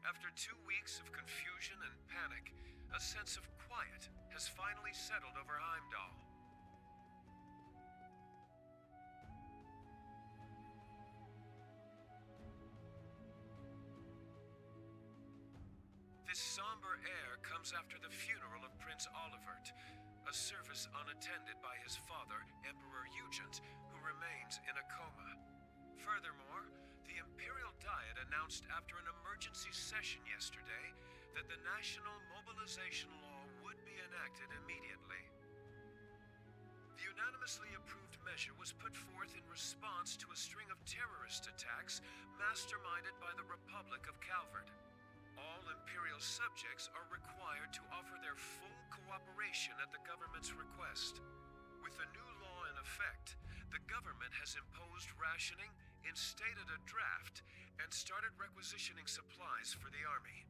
After 2 weeks of confusion and panic, a sense of quiet has finally settled over Heimdall. This somber air comes after the funeral of Prince Olivert, a service unattended by his father, Emperor Eugent, who remains in a coma. Furthermore, the Imperial Diet announced after an emergency session yesterday that the national mobilization law would be enacted immediately. The unanimously approved measure was put forth in response to a string of terrorist attacks masterminded by the Republic of Calvard. All Imperial subjects are required to offer their full cooperation at the government's request. With the new law in effect, the government has imposed rationing, instated a draft, and started requisitioning supplies for the army.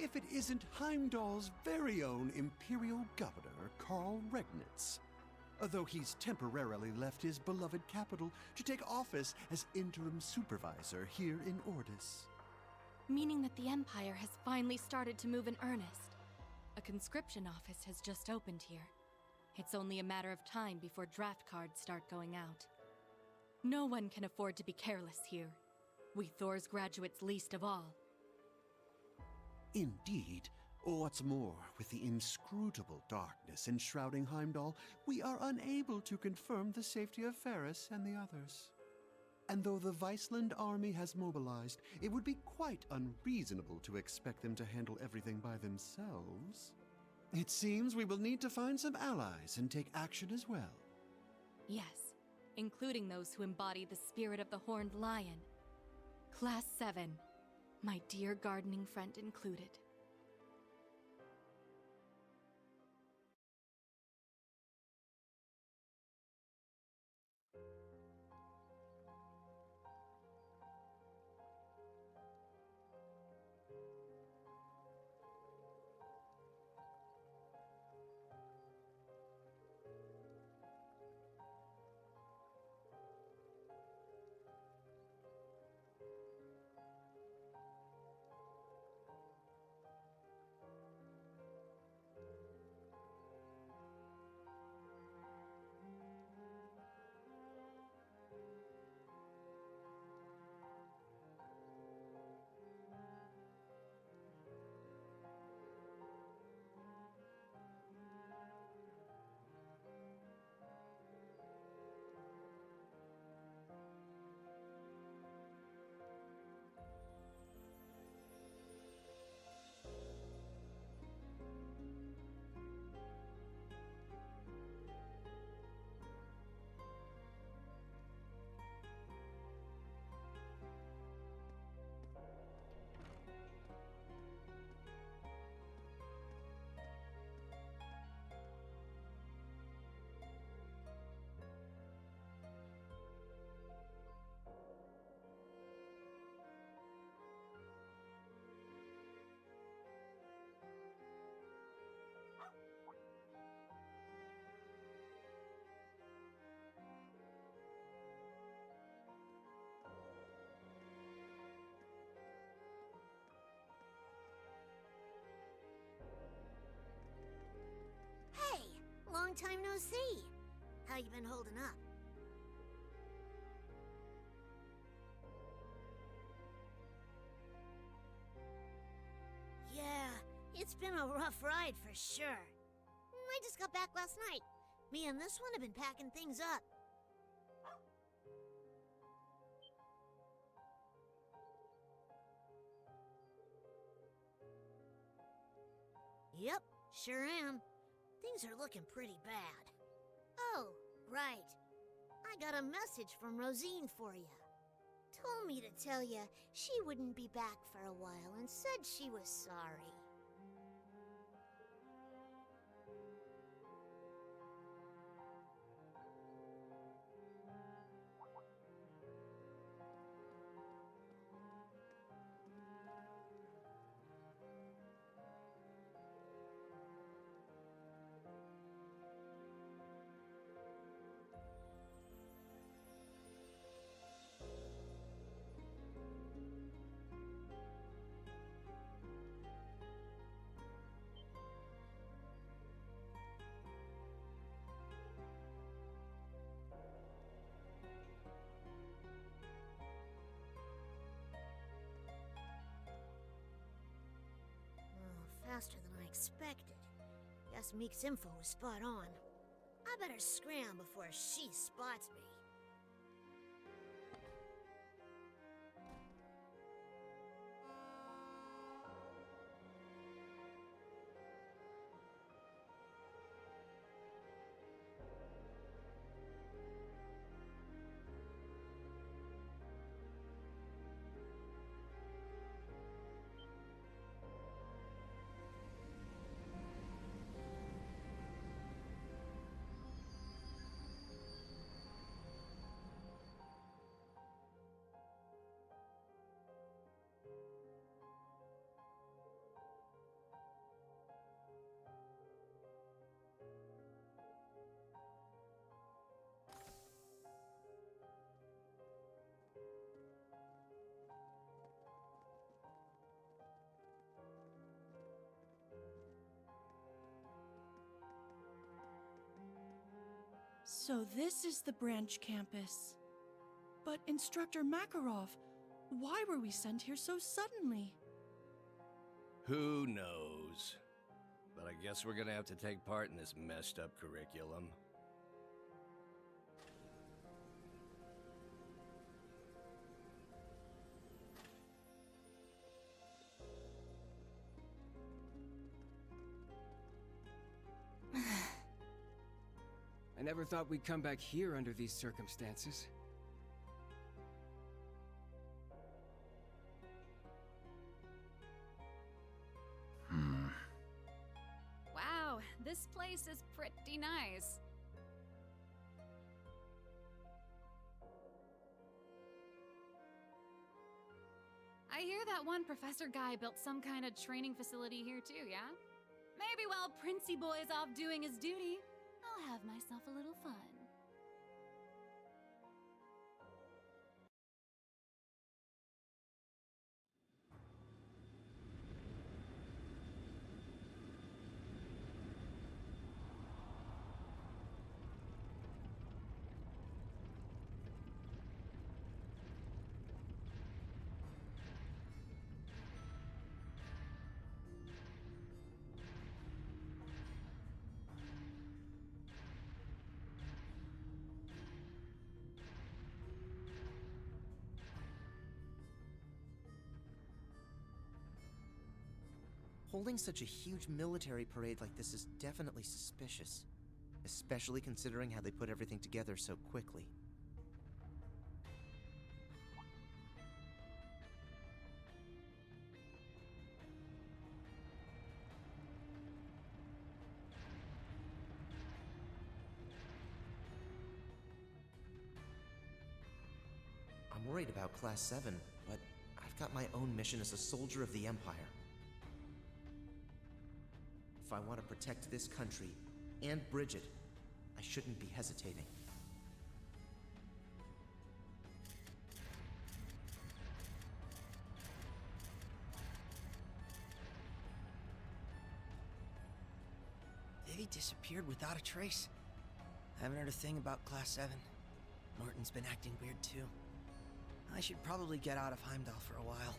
if it isn't Heimdall's very own Imperial Governor, Karl Regnitz. Though he's temporarily left his beloved capital to take office as interim supervisor here in Ordis. Meaning that the Empire has finally started to move in earnest. A conscription office has just opened here. It's only a matter of time before draft cards start going out. No one can afford to be careless here. We Thor's graduates least of all. Indeed. What's more, with the inscrutable darkness enshrouding Heimdall, we are unable to confirm the safety of Ferris and the others. And though the Viceland army has mobilized, it would be quite unreasonable to expect them to handle everything by themselves. It seems we will need to find some allies and take action as well. Yes, including those who embody the spirit of the Horned Lion. Class 7, my dear gardening friend included. Long time no see. How you been holding up? Yeah, it's been a rough ride for sure. I just got back last night. Me and this one have been packing things up. Yep, sure am. Things are looking pretty bad. Oh, right. I got a message from Rosine for you. Told me to tell you she wouldn't be back for a while and said she was sorry. Faster than I expected. Guess Meek's info was spot on. I better scram before she spots me. So this is the branch campus. But Instructor Makarov, why were we sent here so suddenly? Who knows? But I guess we're gonna have to take part in this messed up curriculum. I never thought we'd come back here under these circumstances. Wow, this place is pretty nice. I hear that one professor guy built some kind of training facility here too, yeah? Maybe while Princey Boy's off doing his duty, I'll have myself a little fun. Holding such a huge military parade like this is definitely suspicious, especially considering how they put everything together so quickly. I'm worried about Class 7, but I've got my own mission as a soldier of the Empire. If I want to protect this country and Bridget, I shouldn't be hesitating. They disappeared without a trace. I haven't heard a thing about Class 7. Norton's been acting weird too. I should probably get out of Heimdall for a while.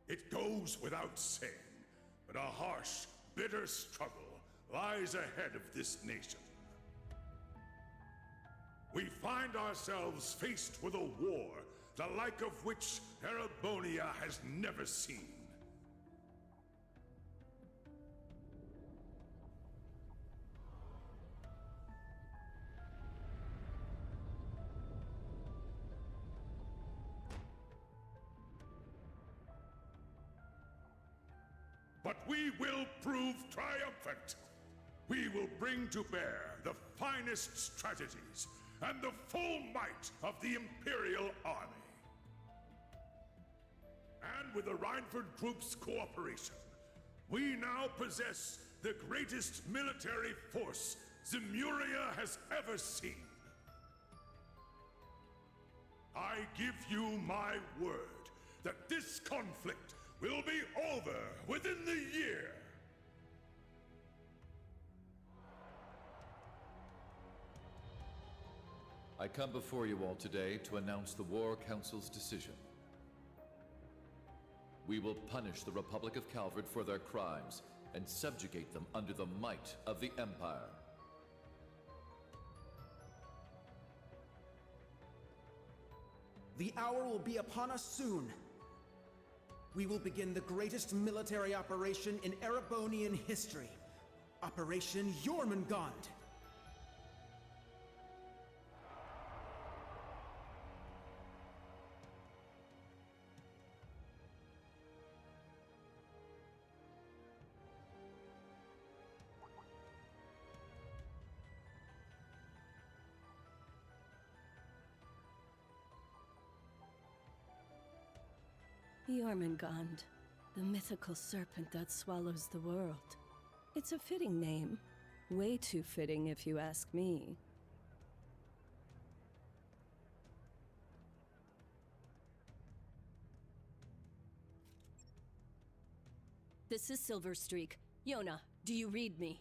It goes without saying, but a harsh, bitter struggle lies ahead of this nation. We find ourselves faced with a war, the like of which Erebonia has never seen. But we will prove triumphant. We will bring to bear the finest strategies and the full might of the Imperial Army. And with the Reinford Group's cooperation, we now possess the greatest military force Zemuria has ever seen. I give you my word that this conflict will be over within the year. I come before you all today to announce the War Council's decision. We will punish the Republic of Calvert for their crimes and subjugate them under the might of the Empire. The hour will be upon us soon. We will begin the greatest military operation in Erebonian history. Operation Jormungand. Jormungand, the mythical serpent that swallows the world. It's a fitting name. Way too fitting, if you ask me. This is Silverstreak. Yona, do you read me?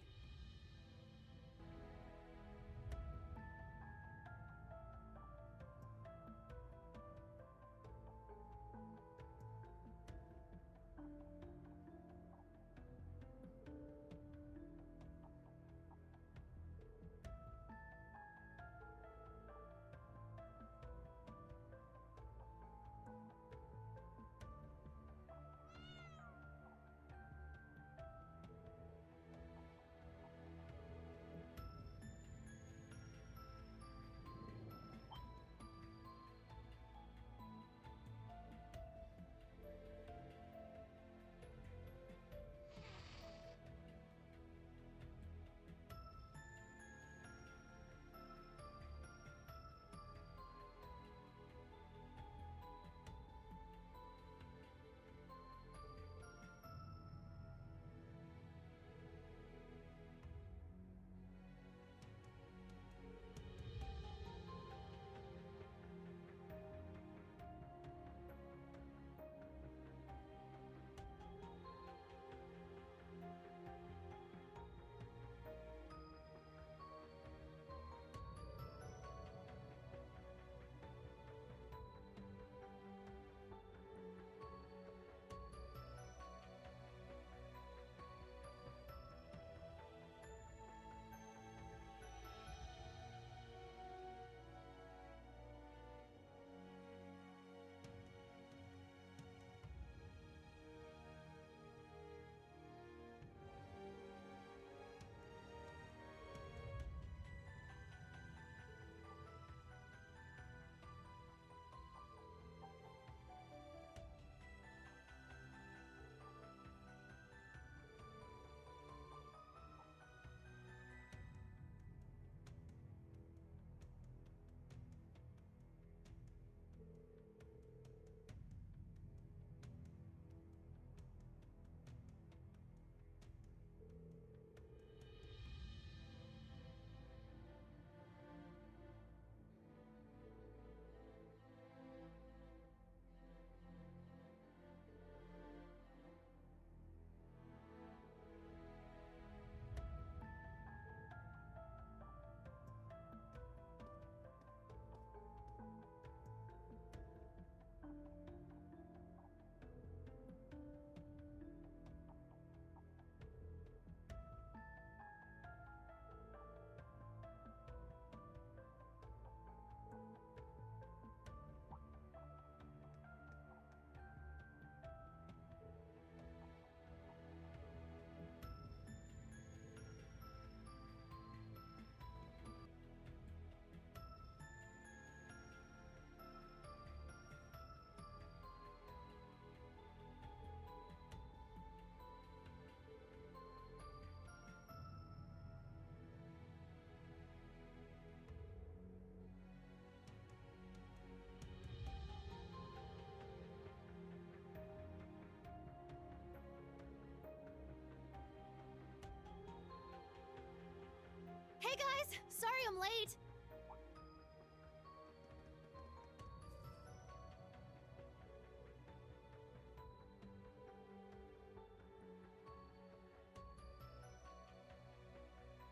sorry I'm late.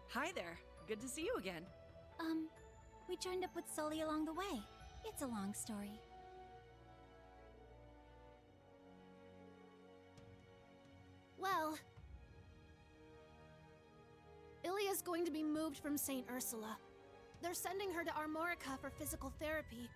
Hi there. Good to see you again. We joined up with Sully along the way. It's a long story. Well, Ilia's going to be moved from St. Ursula. They're sending her to Armorica for physical therapy.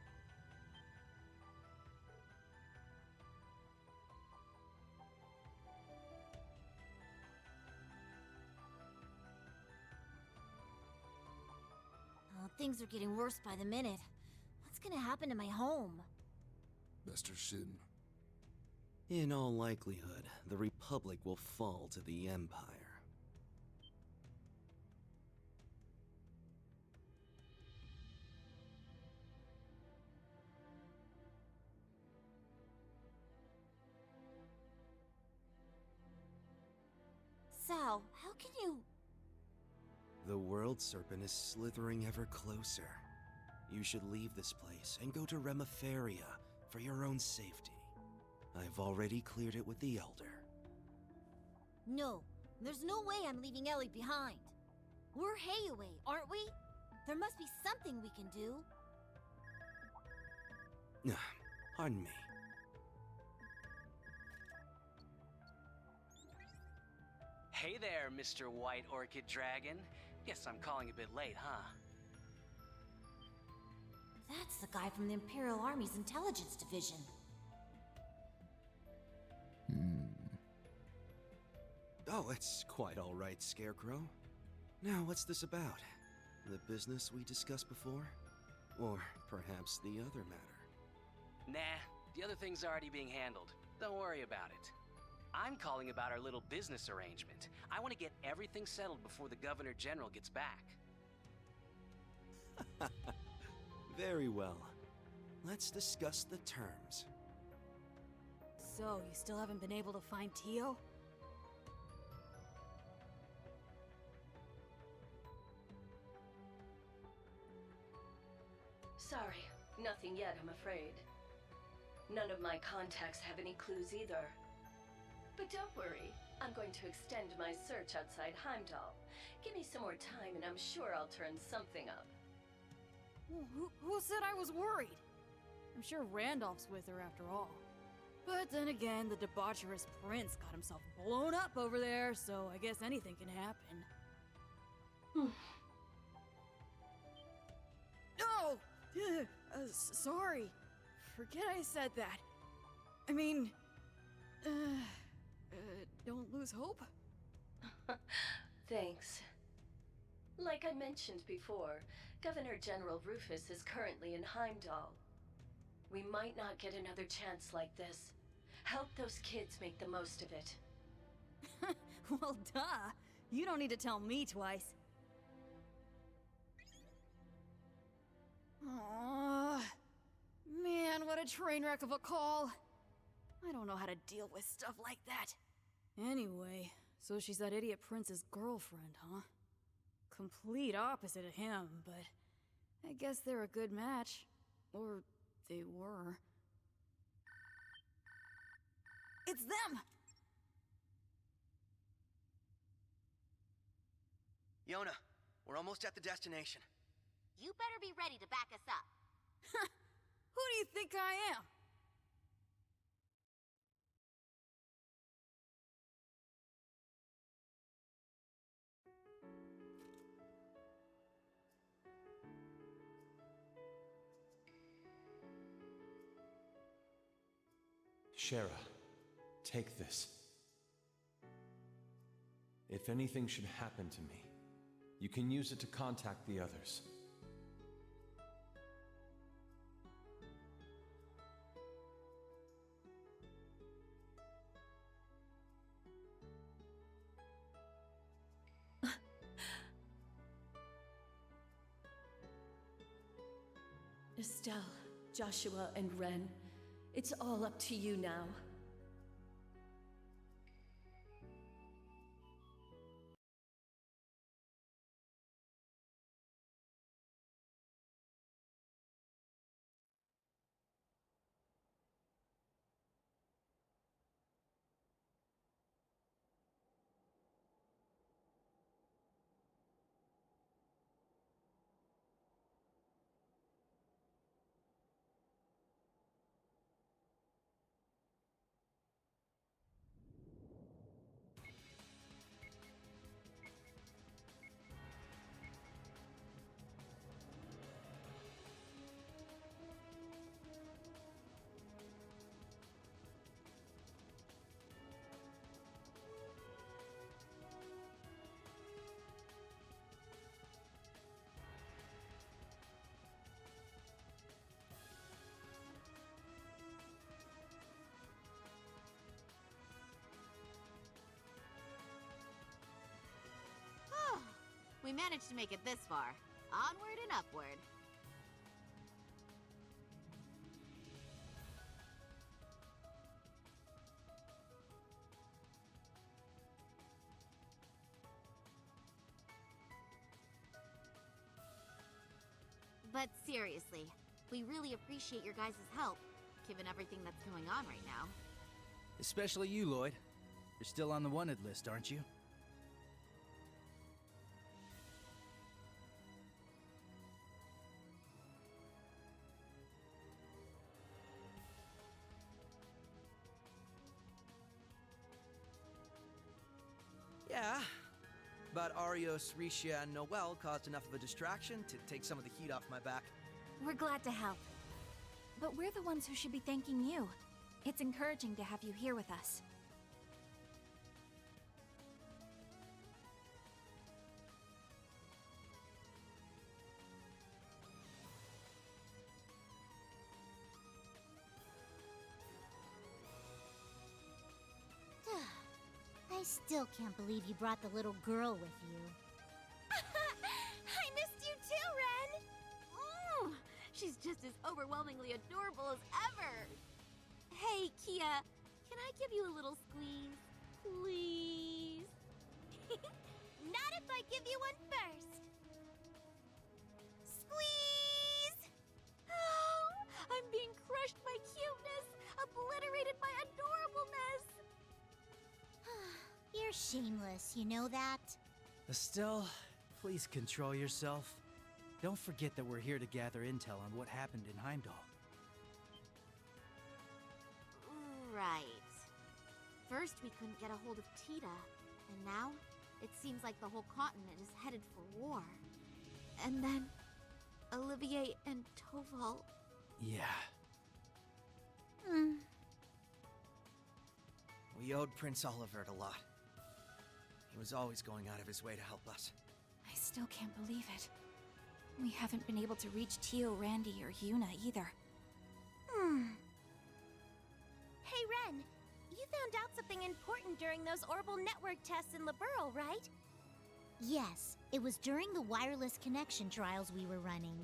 Oh, things are getting worse by the minute. What's gonna happen to my home? Master Shin. In all likelihood, the Republic will fall to the Empire. Sal, how can you... The World Serpent is slithering ever closer. You should leave this place and go to Remiferia for your own safety. I've already cleared it with the Elder. No, there's no way I'm leaving Ellie behind. We're Hayaway, aren't we? There must be something we can do. Pardon me. Hey there, Mr. White Orchid Dragon. Guess I'm calling a bit late, huh? That's the guy from the Imperial Army's Intelligence Division. Oh, it's quite all right, Scarecrow. Now, what's this about? The business we discussed before? Or perhaps the other matter? Nah, the other thing's already being handled. Don't worry about it. I'm calling about our little business arrangement. I want to get everything settled before the Governor General gets back. Very well. Let's discuss the terms. So, you still haven't been able to find Tio? Sorry, nothing yet, I'm afraid. None of my contacts have any clues either. But don't worry, I'm going to extend my search outside Heimdall. Give me some more time and I'm sure I'll turn something up. Who said I was worried? I'm sure Randolph's with her after all. But then again, the debaucherous prince got himself blown up over there, so I guess anything can happen. No! Sorry. Forget I said that. I mean... don't lose hope? Thanks. Like I mentioned before, Governor General Rufus is currently in Heimdall. We might not get another chance like this. Help those kids make the most of it. Well, duh. You don't need to tell me twice. Aww. Man, what a train wreck of a call. I don't know how to deal with stuff like that. Anyway, so she's that idiot prince's girlfriend, huh? Complete opposite of him, but I guess they're a good match. Or they were. It's them! Yona, we're almost at the destination. You better be ready to back us up. Who do you think I am? Shara, take this. If anything should happen to me, you can use it to contact the others. Estelle, Joshua, and Ren, it's all up to you now. We managed to make it this far. Onward and upward. But seriously, we really appreciate your guys' help, given everything that's going on right now. Especially you, Lloyd. You're still on the wanted list, aren't you? Yeah, but Arios, Risha, and Noel caused enough of a distraction to take some of the heat off my back. We're glad to help. But we're the ones who should be thanking you. It's encouraging to have you here with us. I still can't believe you brought the little girl with you. I missed you too, Ren! She's just as overwhelmingly adorable as ever! Hey, Kia, can I give you a little squeeze? Please? Not if I give you one first! Squeeze! Oh, I'm being crushed by cuteness, obliterated by adorableness! You're shameless, you know that? Estelle, please control yourself. Don't forget that we're here to gather intel on what happened in Heimdall. Right. First, we couldn't get a hold of Tita, and now it seems like the whole continent is headed for war. And then Olivier and Toval. Yeah. We owed Prince Olivert a lot. He was always going out of his way to help us. I still can't believe it. We haven't been able to reach Tio, Randy, or Yuna either. Hey, Ren, you found out something important during those orbital network tests in Liberl, right? Yes, it was during the wireless connection trials we were running.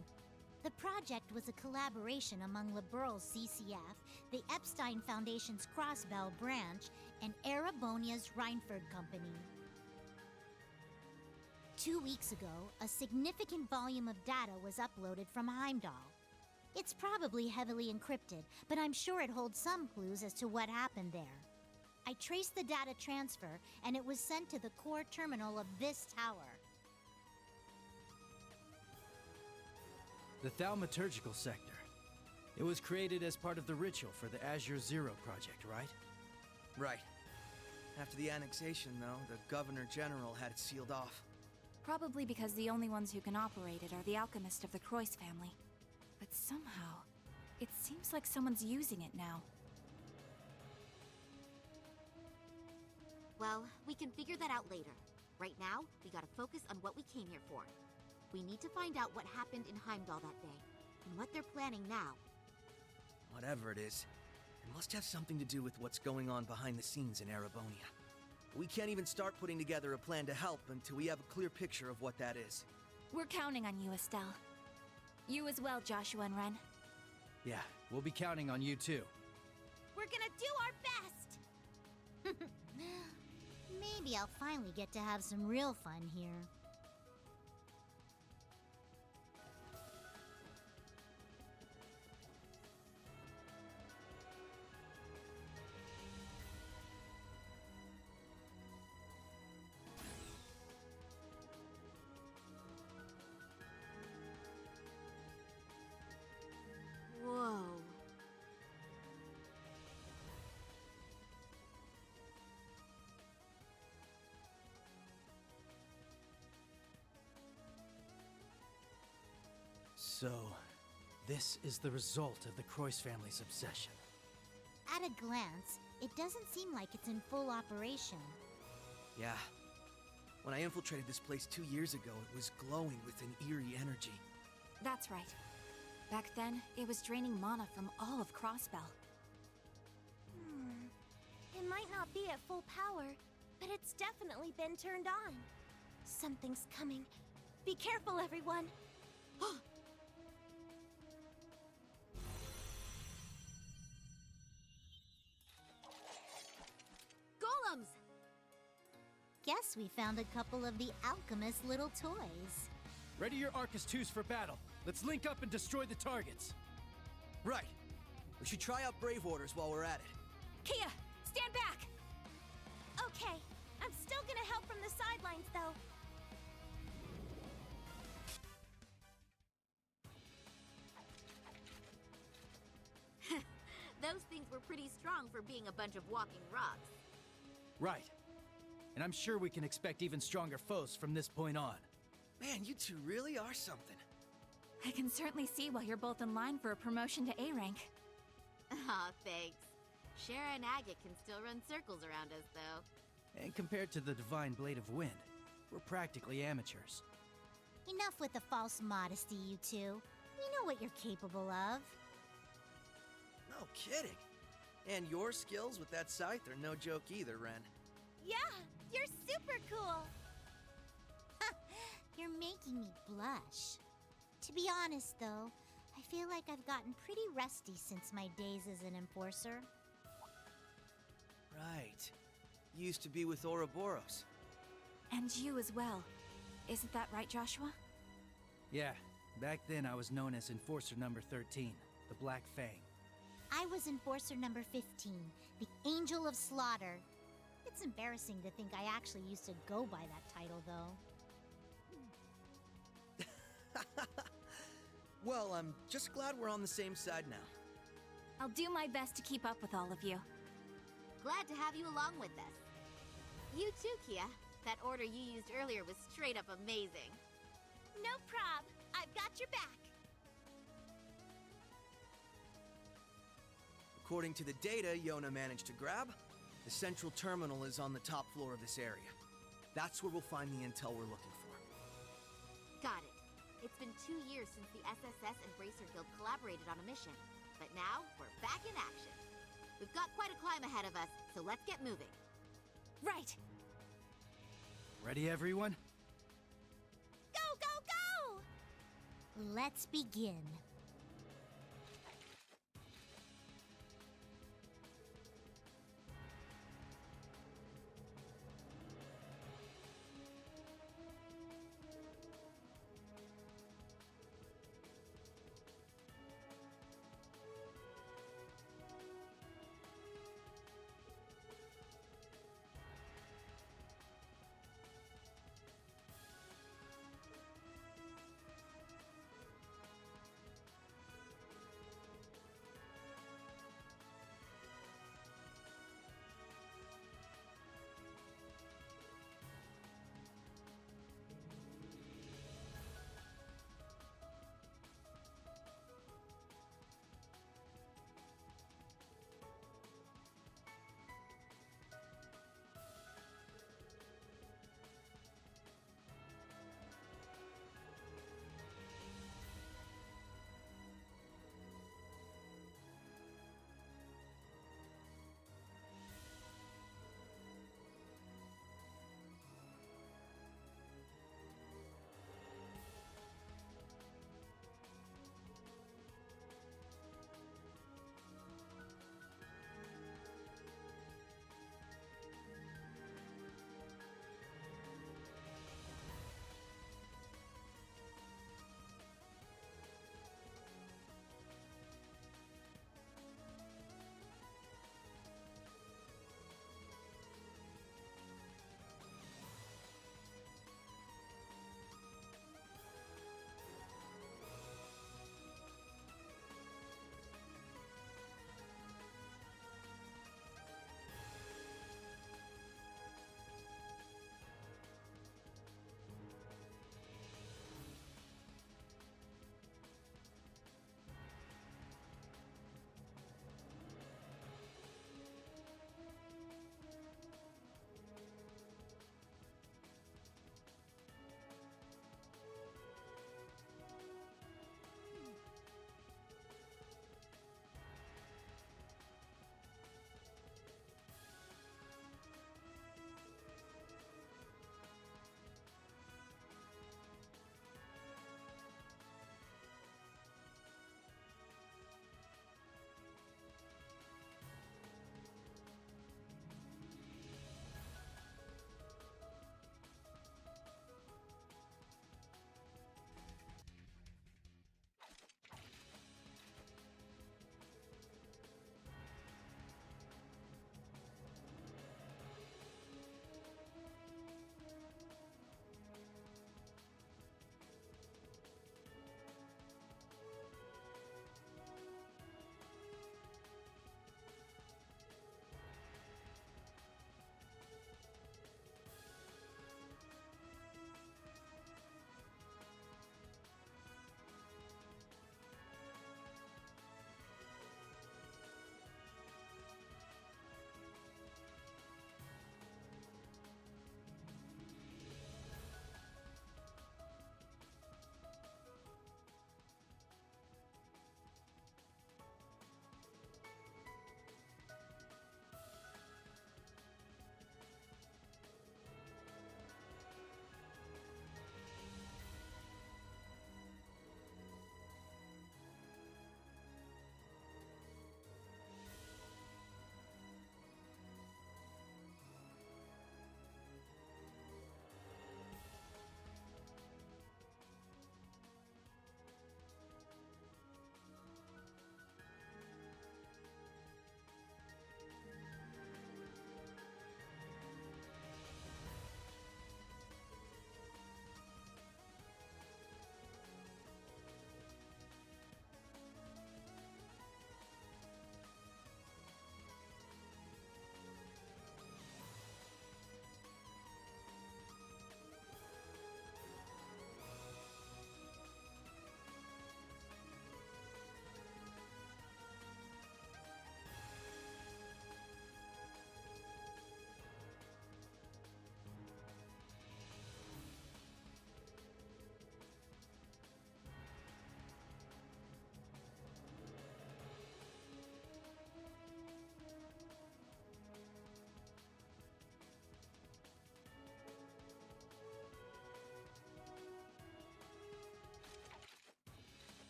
The project was a collaboration among Liberl's CCF, the Epstein Foundation's Crossbell branch, and Erebonia's Reinford Company. 2 weeks ago, a significant volume of data was uploaded from Heimdall. It's probably heavily encrypted, but I'm sure it holds some clues as to what happened there. I traced the data transfer, and it was sent to the core terminal of this tower. The Thaumaturgical Sector. It was created as part of the ritual for the Azure Zero project, right? Right. After the annexation, though, the Governor General had it sealed off. Probably because the only ones who can operate it are the alchemists of the Croix family. But somehow, it seems like someone's using it now. Well, we can figure that out later. Right now, we gotta focus on what we came here for. We need to find out what happened in Heimdall that day, and what they're planning now. Whatever it is, it must have something to do with what's going on behind the scenes in Erebonia. We can't even start putting together a plan to help until we have a clear picture of what that is. We're counting on you, Estelle. You as well, Joshua and Ren. Yeah, we'll be counting on you too. We're gonna do our best! Maybe I'll finally get to have some real fun here. Whoa. So, this is the result of the Croix family's obsession. At a glance, it doesn't seem like it's in full operation. Yeah. When I infiltrated this place 2 years ago, it was glowing with an eerie energy. That's right. Back then, it was draining mana from all of Crossbell. It might not be at full power, but it's definitely been turned on. Something's coming Be careful, everyone. Golems! Guess we found a couple of the alchemist's little toys. Ready your Arcus 2s for battle. Let's link up and destroy the targets. Right. We should try out Brave Orders while we're at it. Kia, stand back! Okay, I'm still gonna help from the sidelines, though. Those things were pretty strong for being a bunch of walking rocks. Right. And I'm sure we can expect even stronger foes from this point on. Man, you two really are something. I can certainly see why you're both in line for a promotion to A rank. Aw, thanks. Shara and Agate can still run circles around us, though. And compared to the Divine Blade of Wind, we're practically amateurs. Enough with the false modesty, you two. We know what you're capable of. No kidding. And your skills with that scythe are no joke either, Ren. Yeah, you're super cool. You're making me blush. To be honest, though, I feel like I've gotten pretty rusty since my days as an enforcer. Right. You used to be with Ouroboros. And you as well. Isn't that right, Joshua? Yeah, back then I was known as Enforcer number 13, the Black Fang. I was enforcer number 15, the Angel of Slaughter. It's embarrassing to think I actually used to go by that title, though. Well, I'm just glad we're on the same side now. I'll do my best to keep up with all of you. Glad to have you along with us. You too, Kia. That order you used earlier was straight up amazing. No prob. I've got your back. According to the data Yona managed to grab, the central terminal is on the top floor of this area. That's where we'll find the intel we're looking for. Got it. It's been 2 years since the SSS and Bracer Guild collaborated on a mission. But now, we're back in action. We've got quite a climb ahead of us, so let's get moving. Right! Ready, everyone? Go, go, go! Let's begin.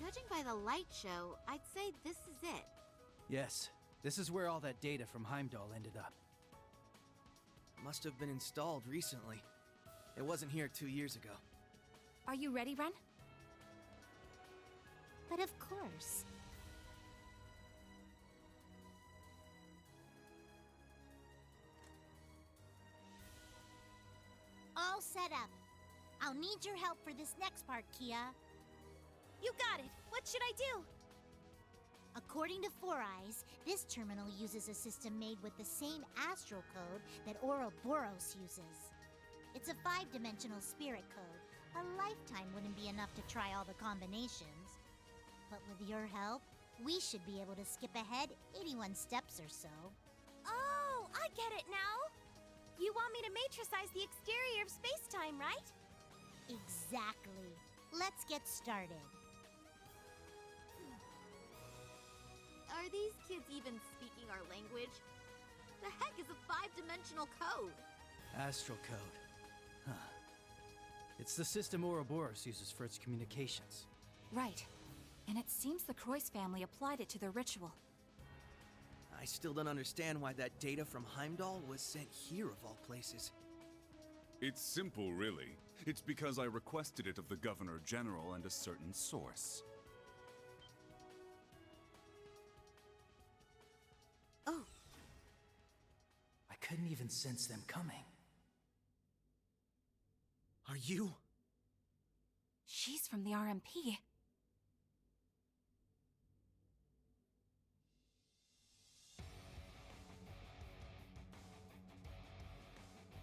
Judging by the light show, I'd say this is it. Yes, this is where all that data from Heimdall ended up. Must have been installed recently. It wasn't here 2 years ago. Are you ready, Ren? But of course. All set up. I'll need your help for this next part, Kia. You got it! What should I do? According to Four Eyes, this terminal uses a system made with the same astral code that Ouroboros uses. It's a 5-dimensional spirit code. A lifetime wouldn't be enough to try all the combinations. But with your help, we should be able to skip ahead 81 steps or so. Oh, I get it now! You want me to matricize the exterior of space-time, right? Exactly. Let's get started. Are these kids even speaking our language? The heck is a 5-dimensional code? Astral code. Huh. It's the system Ouroboros uses for its communications. Right. And it seems the Croix family applied it to their ritual. I still don't understand why that data from Heimdall was sent here of all places. It's simple, really. It's because I requested it of the Governor General and a certain source. Oh. I couldn't even sense them coming. Are you? She's from the RMP.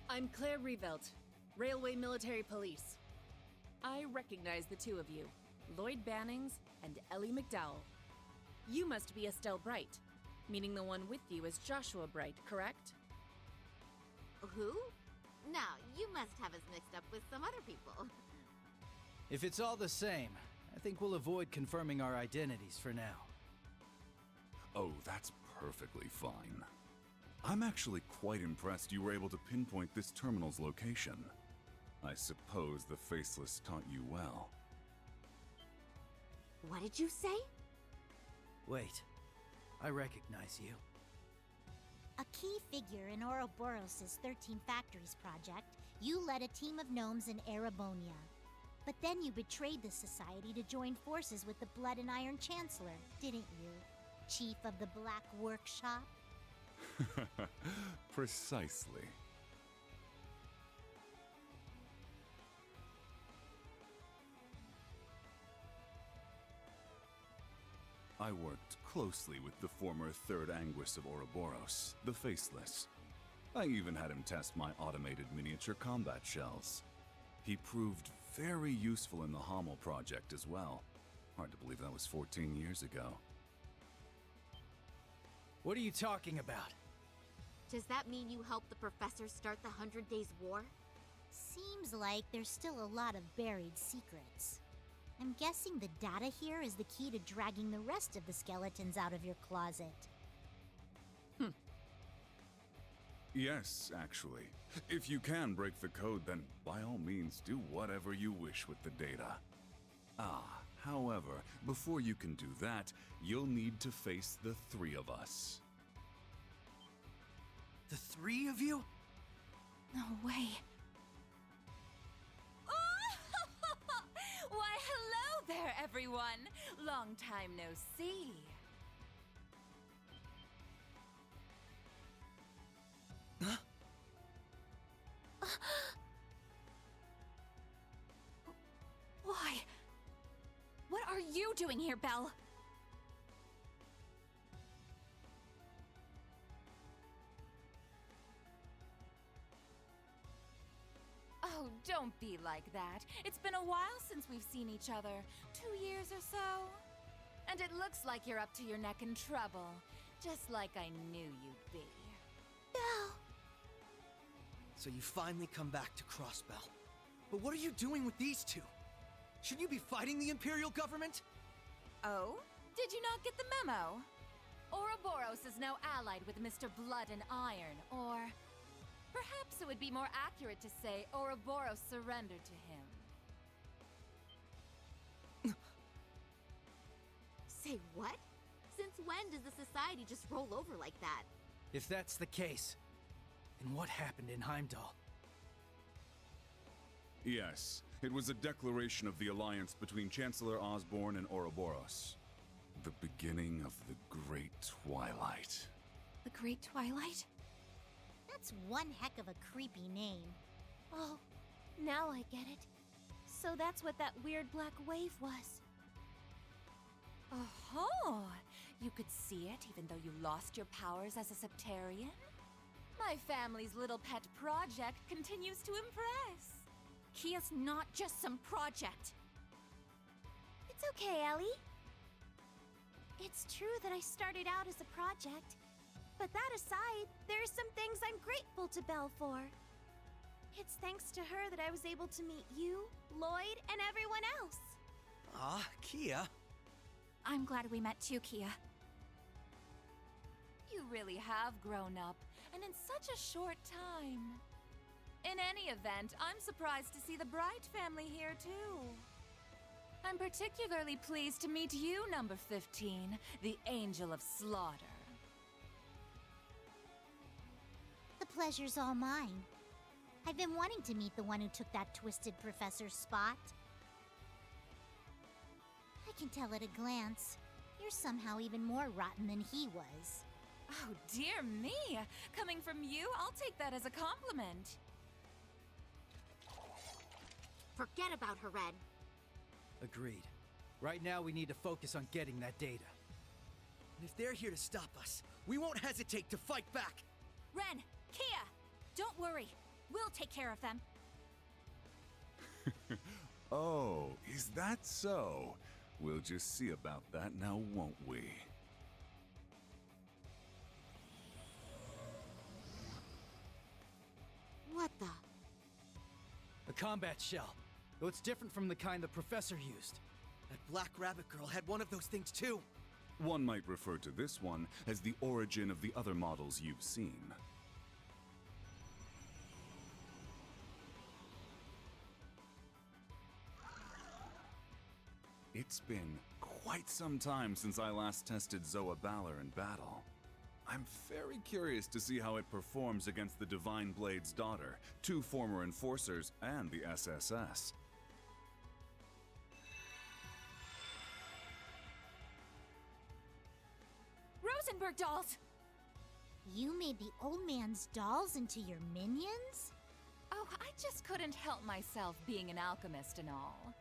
I'm Claire Revelt, Railway Military Police. I recognize the two of you, Lloyd Bannings and Ellie McDowell. You must be Estelle Bright, meaning the one with you is Joshua Bright, correct? Who? No, you must have us mixed up with some other people. If it's all the same, I think we'll avoid confirming our identities for now. Oh, that's perfectly fine. I'm actually quite impressed you were able to pinpoint this terminal's location. I suppose the Faceless taught you well. What did you say? Wait, I recognize you. A key figure in Ouroboros' 13 Factories project, you led a team of gnomes in Erebonia. But then you betrayed the society to join forces with the Blood and Iron Chancellor, didn't you? Chief of the Black Workshop? Precisely. I worked closely with the former Third Anguis of Ouroboros, the Faceless. I even had him test my automated miniature combat shells. He proved very useful in the Hamel project as well. Hard to believe that was 14 years ago. What are you talking about? Does that mean you helped the professor start the 100 Days War? Seems like there's still a lot of buried secrets. I'm guessing the data here is the key to dragging the rest of the skeletons out of your closet. Yes, actually. If you can break the code, then by all means do whatever you wish with the data. However, before you can do that, you'll need to face the 3 of us. The 3 of you? No way. Why, hello there, everyone! Long time no see. Huh? Why? What are you doing here, Belle? Oh, don't be like that. It's been a while since we've seen each other. 2 years or so. And it looks like you're up to your neck in trouble. Just like I knew you'd be. Belle! So you finally come back to Crossbell. But what are you doing with these two? Shouldn't you be fighting the Imperial government? Oh? Did you not get the memo? Ouroboros is now allied with Mr. Blood and Iron, or... perhaps it would be more accurate to say Ouroboros surrendered to him. Say what? Since when does the society just roll over like that? If that's the case, then what happened in Heimdall? Yes, it was a declaration of the alliance between Chancellor Osborn and Ouroboros. The beginning of the Great Twilight. The Great Twilight? That's one heck of a creepy name. Oh, now I get it. So that's what that weird black wave was. Oh, you could see it even though you lost your powers as a Septarian? My family's little pet project continues to impress. Kia's not just some project. It's okay, Ellie. It's true that I started out as a project, but that aside, there are some things I'm grateful to Belle for. It's thanks to her that I was able to meet you, Lloyd, and everyone else. Aw, Kia. I'm glad we met too, Kia. You really have grown up, and in such a short time. In any event, I'm surprised to see the Bright family here too. I'm particularly pleased to meet you, number 15, the Angel of Slaughter. The pleasure's all mine. I've been wanting to meet the one who took that twisted professor's spot. I can tell at a glance, you're somehow even more rotten than he was. Oh, dear me! Coming from you, I'll take that as a compliment. Forget about her, Red. Agreed. Right now, we need to focus on getting that data. And if they're here to stop us, we won't hesitate to fight back. Ren! Kia! Don't worry. We'll take care of them. Oh, is that so? We'll just see about that now, won't we? What the? A combat shell. Though it's different from the kind the professor used. That Black Rabbit girl had one of those things too. One might refer to this one as the origin of the other models you've seen. It's been quite some time since I last tested Zoa Balor in battle. I'm very curious to see how it performs against the Divine Blade's daughter, 2 former enforcers, and the SSS. Rosenberg dolls! You made the old man's dolls into your minions? Oh, I just couldn't help myself being an alchemist and all.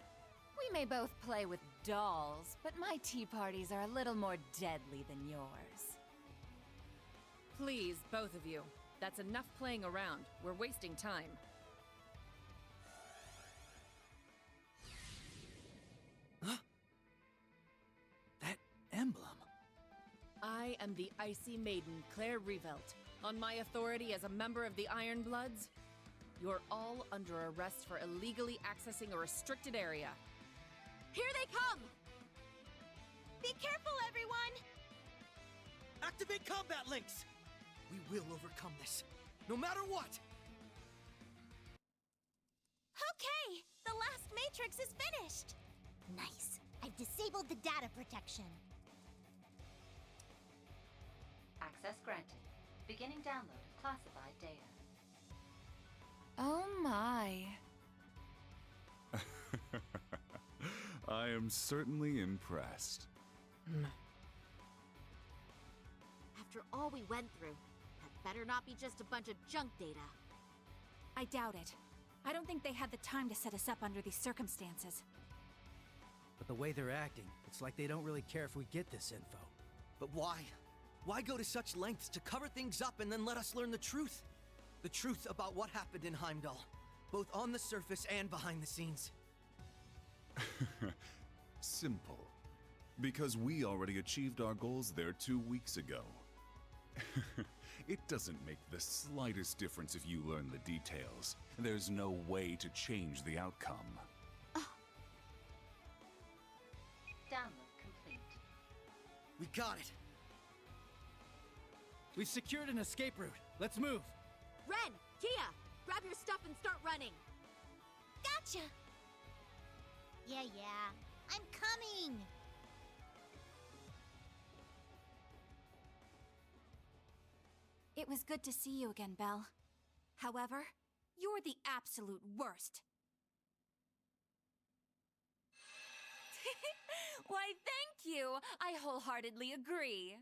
We may both play with dolls, but my tea parties are a little more deadly than yours. Please, both of you. That's enough playing around. We're wasting time. Huh? That emblem. I am the Icy Maiden, Claire Revelt. On my authority as a member of the Iron Bloods, you're all under arrest for illegally accessing a restricted area. Here they come! Be careful, everyone! Activate combat links! We will overcome this, no matter what! Okay! The last matrix is finished! Nice. I've disabled the data protection. Access granted. Beginning download of classified data. Oh my. I am certainly impressed. After all we went through, that better not be just a bunch of junk data. I doubt it. I don't think they had the time to set us up under these circumstances. But the way they're acting, it's like they don't really care if we get this info. But why? Why go to such lengths to cover things up and then let us learn the truth? The truth about what happened in Heimdall, both on the surface and behind the scenes. Simple. Because we already achieved our goals there 2 weeks ago. It doesn't make the slightest difference if you learn the details. There's no way to change the outcome. Download complete. We got it! We've secured an escape route. Let's move! Ren! Kia! Grab your stuff and start running! Gotcha! Yeah, I'm coming! It was good to see you again, Belle. However, you're the absolute worst. Why, thank you! I wholeheartedly agree.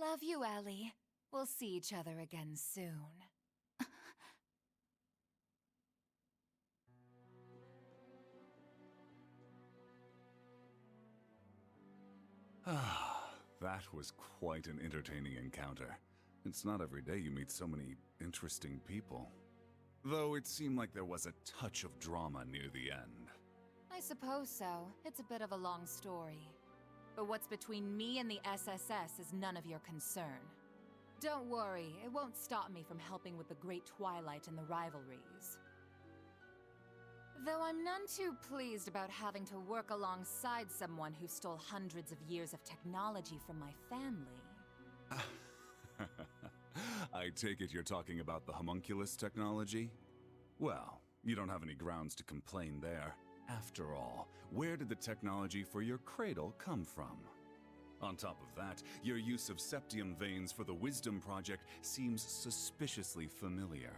Love you, Ellie. We'll see each other again soon. That was quite an entertaining encounter. It's not every day you meet so many interesting people. Though it seemed like there was a touch of drama near the end. I suppose so. It's a bit of a long story. But what's between me and the SSS is none of your concern. Don't worry, it won't stop me from helping with the Great Twilight and the rivalries. Though I'm none too pleased about having to work alongside someone who stole hundreds of years of technology from my family. I take it you're talking about the homunculus technology? Well, you don't have any grounds to complain there. After all, where did the technology for your cradle come from? On top of that, your use of septium veins for the Wisdom Project seems suspiciously familiar.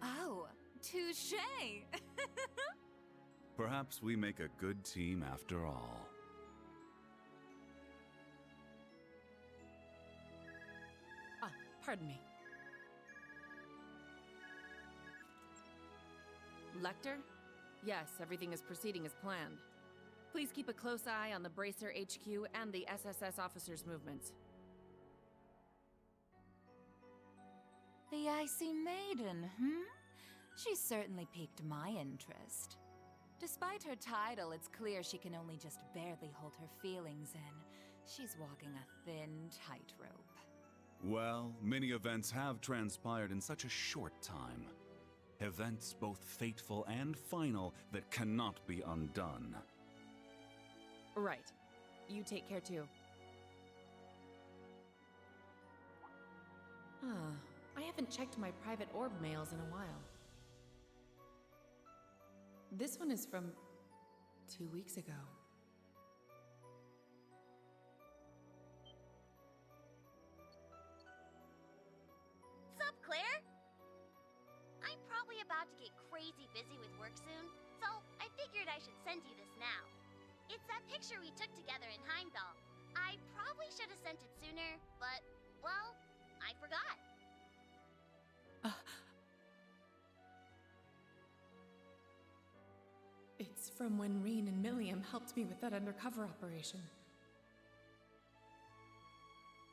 Oh, touché! Perhaps we make a good team after all. Pardon me. Lecter? Yes, everything is proceeding as planned. Please keep a close eye on the Bracer HQ and the SSS officers' movements. The Icy Maiden, She certainly piqued my interest. Despite her title, it's clear she can only just barely hold her feelings in. She's walking a thin tightrope. Well, many events have transpired in such a short time. Events both fateful and final that cannot be undone. Right. You take care too. I haven't checked my private orb mails in a while. This one is from 2 weeks ago. Sup, Claire? I'm probably about to get crazy busy with work soon, so I figured I should send you this now. It's that picture we took together in Heimdall. I probably should have sent it sooner, but, well, I forgot. It's from when Reen and Milliam helped me with that undercover operation.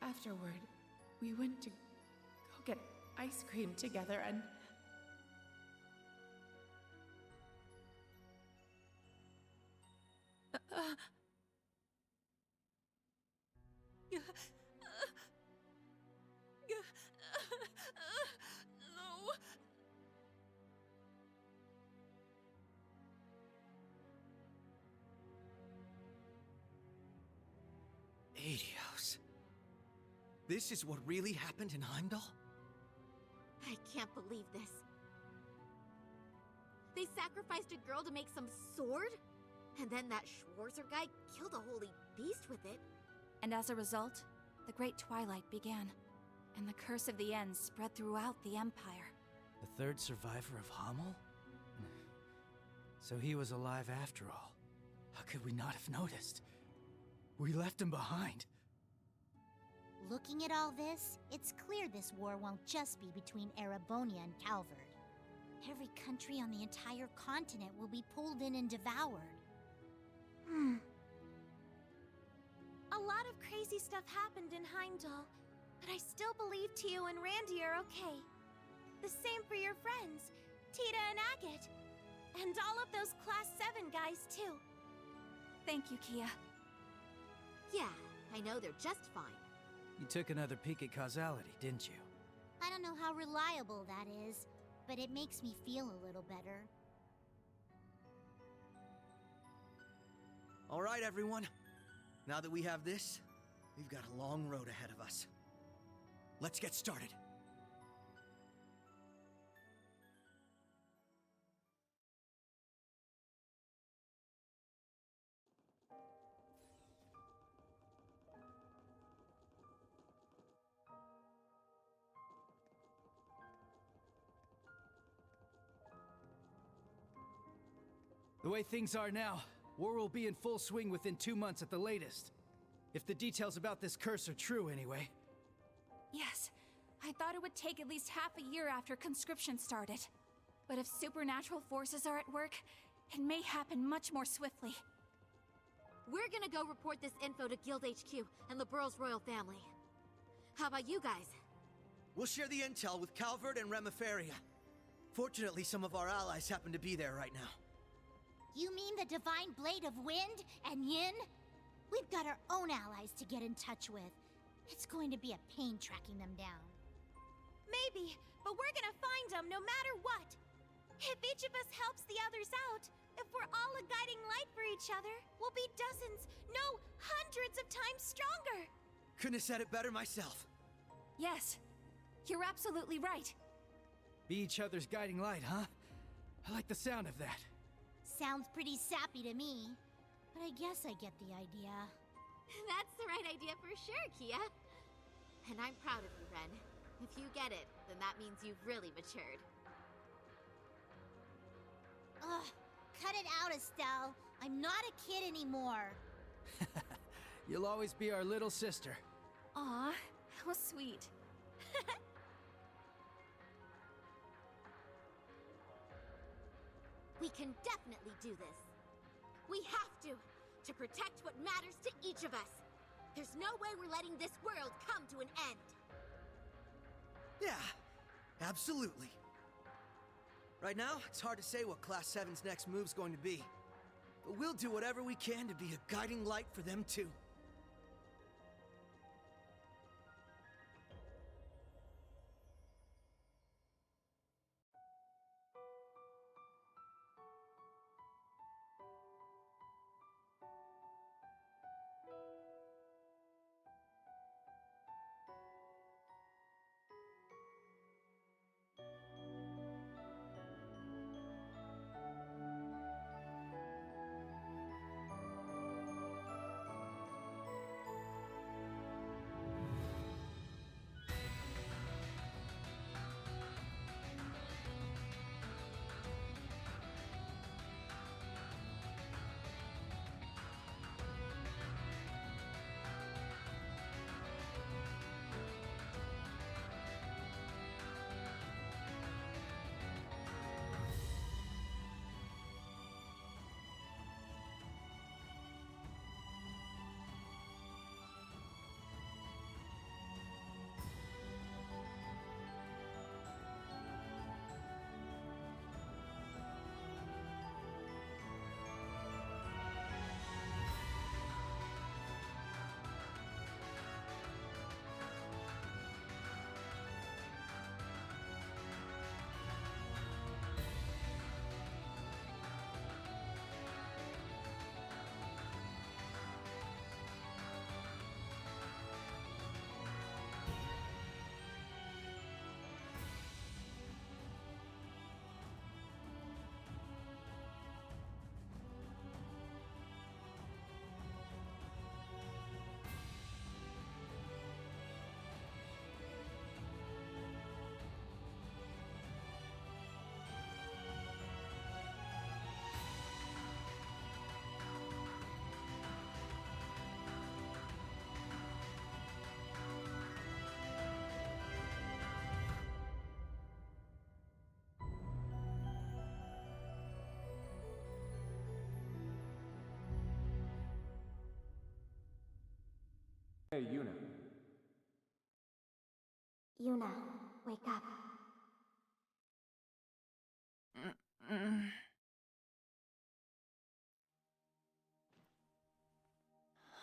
Afterward, we went to go get ice cream together and... No. Adios. This is what really happened in Heimdall? I can't believe this. They sacrificed a girl to make some sword? And then that Schwarzer guy killed a holy beast with it. And as a result, the Great Twilight began, and the Curse of the End spread throughout the Empire. The third survivor of Hamel? So he was alive after all. How could we not have noticed? We left him behind. Looking at all this, it's clear this war won't just be between Erebonia and Calvard. Every country on the entire continent will be pulled in and devoured. A lot of crazy stuff happened in Heimdall, but I still believe Tio and Randy are okay. The same for your friends, Tita and Agate. And all of those Class 7 guys, too. Thank you, Kia. Yeah, I know they're just fine. You took another peek at causality, didn't you? I don't know how reliable that is, but it makes me feel a little better. All right, everyone. Now that we have this, we've got a long road ahead of us. Let's get started. The way things are now, war will be in full swing within 2 months at the latest. If the details about this curse are true, anyway. Yes, I thought it would take at least half a year after conscription started. But if supernatural forces are at work, it may happen much more swiftly. We're gonna go report this info to Guild HQ and the Burrow's royal family. How about you guys? We'll share the intel with Calvert and Remiferia. Fortunately, some of our allies happen to be there right now. You mean the Divine Blade of Wind and Yin? We've got our own allies to get in touch with. It's going to be a pain tracking them down. Maybe, but we're gonna find them no matter what. If each of us helps the others out, if we're all a guiding light for each other, we'll be dozens, no, hundreds of times stronger. Couldn't have said it better myself. Yes, you're absolutely right. Be each other's guiding light, huh? I like the sound of that. Sounds pretty sappy to me, but I guess I get the idea. That's the right idea for sure, Kia. And I'm proud of you, Ren. If you get it, then that means you've really matured. Ugh, cut it out, Estelle. I'm not a kid anymore. You'll always be our little sister. Aw, how sweet. We can definitely do this. We have to protect what matters to each of us. There's no way we're letting this world come to an end. Yeah, absolutely. Right now, it's hard to say what Class 7's next move's going to be. But we'll do whatever we can to be a guiding light for them too. Hey, Yuna. Yuna, wake up.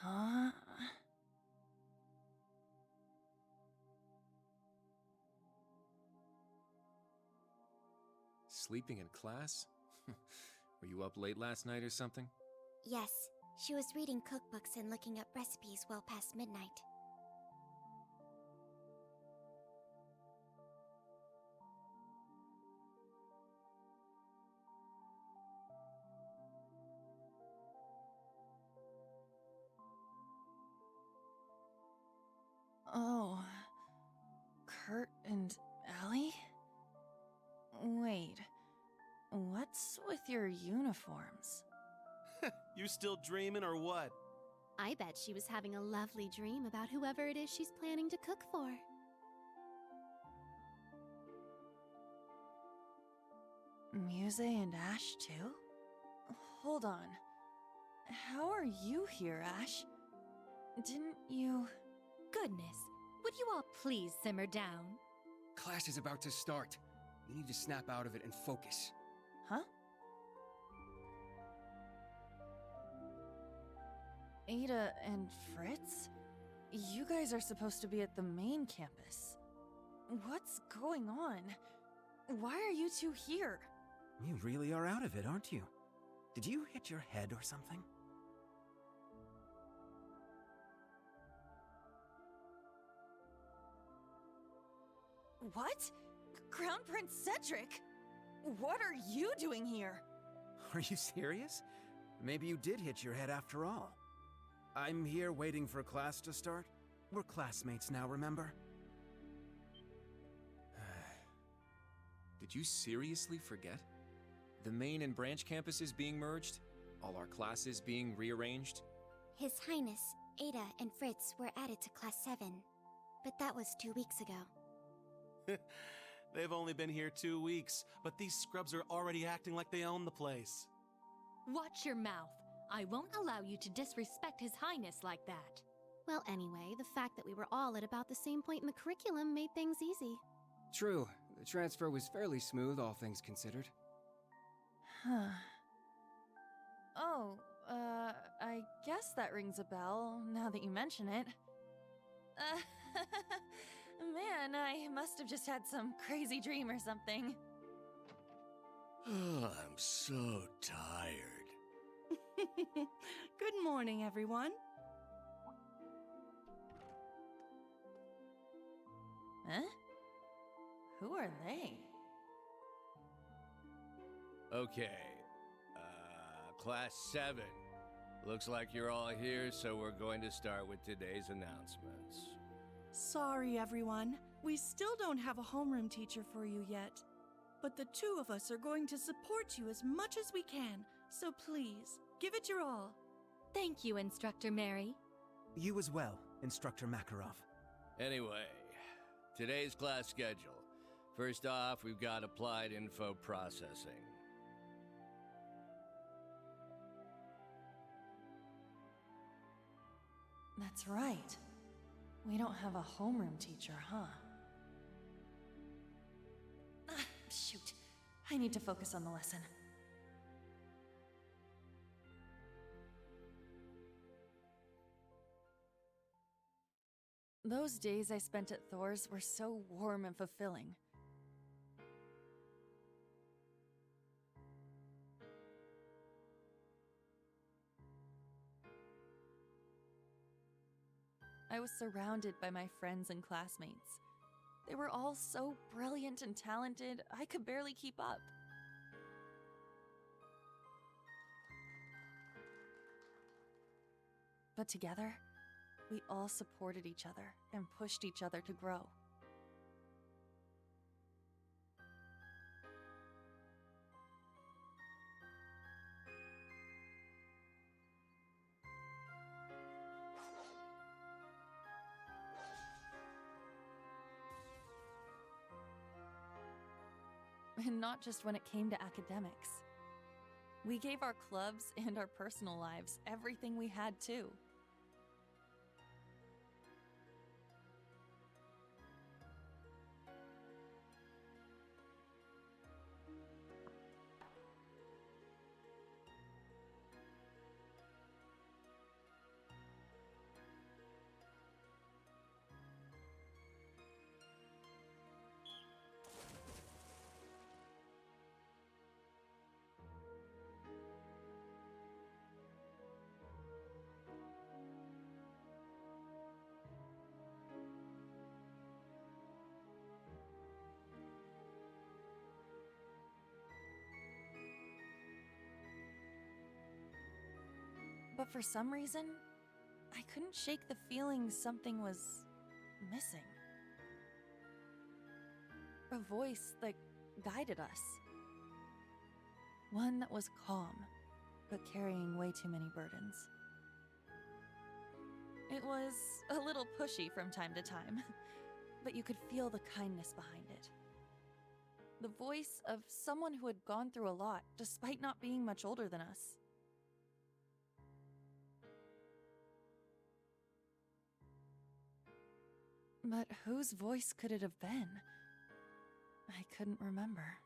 Huh? Sleeping in class? Were you up late last night or something? Yes, she was reading cookbooks and looking up recipes well past midnight. Oh. Kurt and Ellie? Wait. What's with your uniforms? You still dreaming or what? I bet she was having a lovely dream about whoever it is she's planning to cook for. Muse and Ash, too? Hold on. How are you here, Ash? Didn't you... Goodness, would you all please simmer down? Class is about to start. We need to snap out of it and focus. Huh? Ada and Fritz? You guys are supposed to be at the main campus. What's going on? Why are you two here? You really are out of it, aren't you? Did you hit your head or something? What? Crown Prince Cedric? What are you doing here? Are you serious? Maybe you did hit your head after all. I'm here waiting for class to start. We're classmates now, remember? Did you seriously forget? The main and branch campuses being merged? All our classes being rearranged? His Highness, Ada, and Fritz were added to Class 7, but that was 2 weeks ago. They've only been here 2 weeks, but these scrubs are already acting like they own the place. Watch your mouth. I won't allow you to disrespect His Highness like that. Well, anyway, the fact that we were all at about the same point in the curriculum made things easy. True. The transfer was fairly smooth, all things considered. Huh. Oh, I guess that rings a bell, now that you mention it. Man, I must have just had some crazy dream or something. Oh, I'm so tired. Good morning, everyone. Huh? Who are they? Okay. Class 7. Looks like you're all here, so we're going to start with today's announcements. Sorry, everyone. We still don't have a homeroom teacher for you yet. But the two of us are going to support you as much as we can, so please, give it your all. Thank you, Instructor Mary. You as well, Instructor Makarov. Anyway, today's class schedule. First off, we've got applied info processing. That's right. We don't have a homeroom teacher, huh? Shoot. I need to focus on the lesson. Those days I spent at Thor's were so warm and fulfilling. I was surrounded by my friends and classmates. They were all so brilliant and talented, I could barely keep up. But together, we all supported each other and pushed each other to grow. And not just when it came to academics. We gave our clubs and our personal lives everything we had too. But for some reason, I couldn't shake the feeling something was missing. A voice that guided us. One that was calm, but carrying way too many burdens. It was a little pushy from time to time, but you could feel the kindness behind it. The voice of someone who had gone through a lot, despite not being much older than us. But whose voice could it have been? I couldn't remember.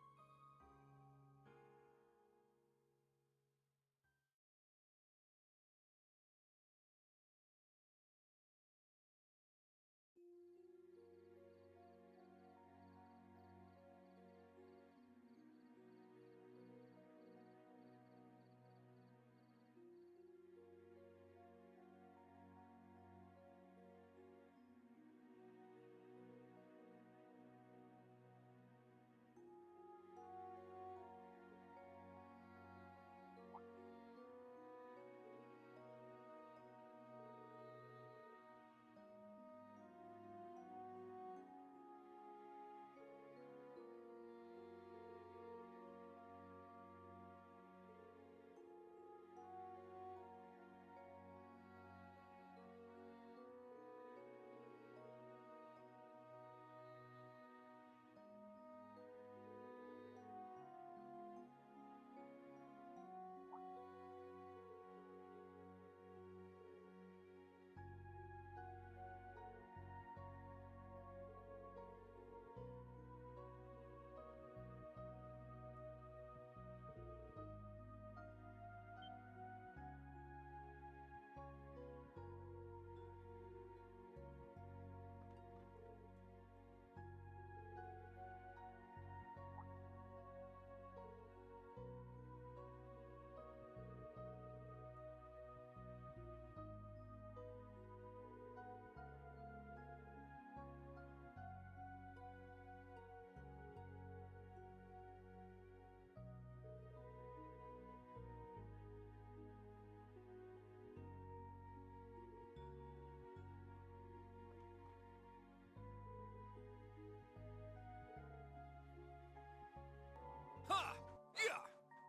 Ha! Yeah!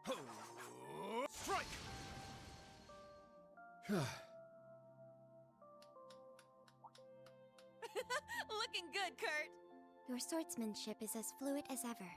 Ho! Strike! Looking good, Kurt! Your swordsmanship is as fluid as ever.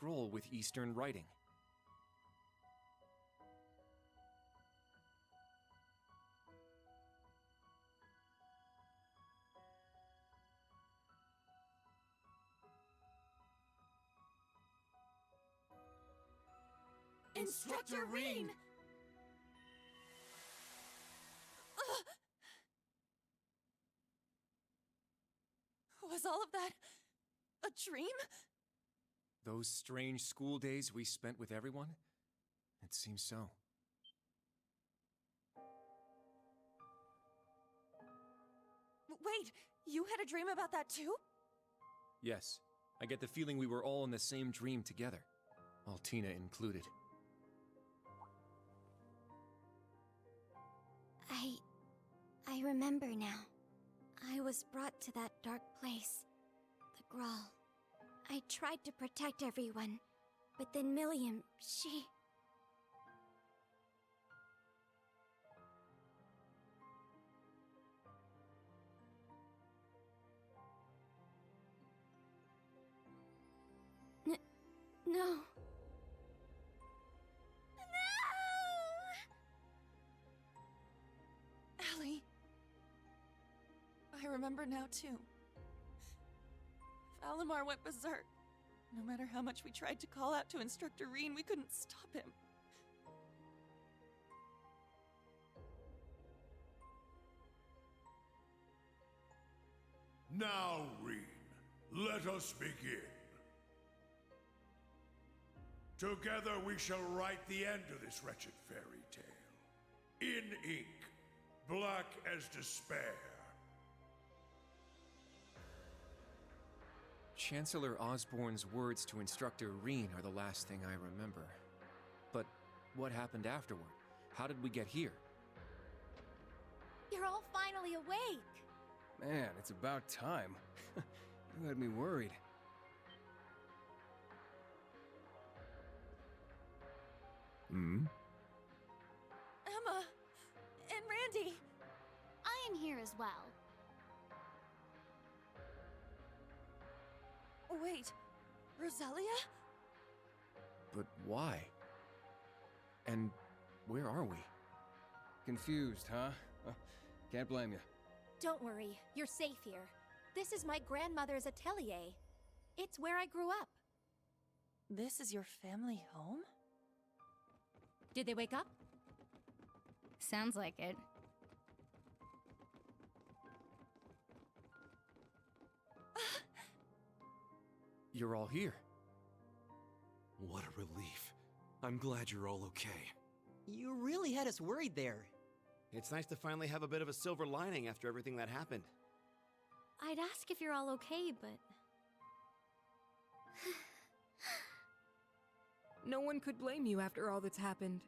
scroll with Eastern writing. Instructor Reen! Was all of that a dream? Those strange school days we spent with everyone? It seems so. Wait, you had a dream about that too? Yes, I get the feeling we were all in the same dream together, Altina included. I remember now. I was brought to that dark place, the Grawl. I tried to protect everyone, but then Milliam, she... No. Allie. I remember now too. Valimar went berserk. No matter how much we tried to call out to Instructor Reen, we couldn't stop him. Now, Reen, let us begin. Together we shall write the end of this wretched fairy tale. In ink, black as despair. Chancellor Osborne's words to Instructor Reen are the last thing I remember. But what happened afterward? How did we get here? You're all finally awake! Man, it's about time. You had me worried. Hmm? Emma! And Randy! I am here as well. Wait, Roselia? But why? And where are we? Confused, huh? Can't blame you. Don't worry, you're safe here. This is my grandmother's atelier. It's where I grew up. This is your family home? Did they wake up? Sounds like it. You're all here. What a relief. I'm glad you're all okay. You really had us worried there. It's nice to finally have a bit of a silver lining after everything that happened. I'd ask if you're all okay, but... No one could blame you after all that's happened.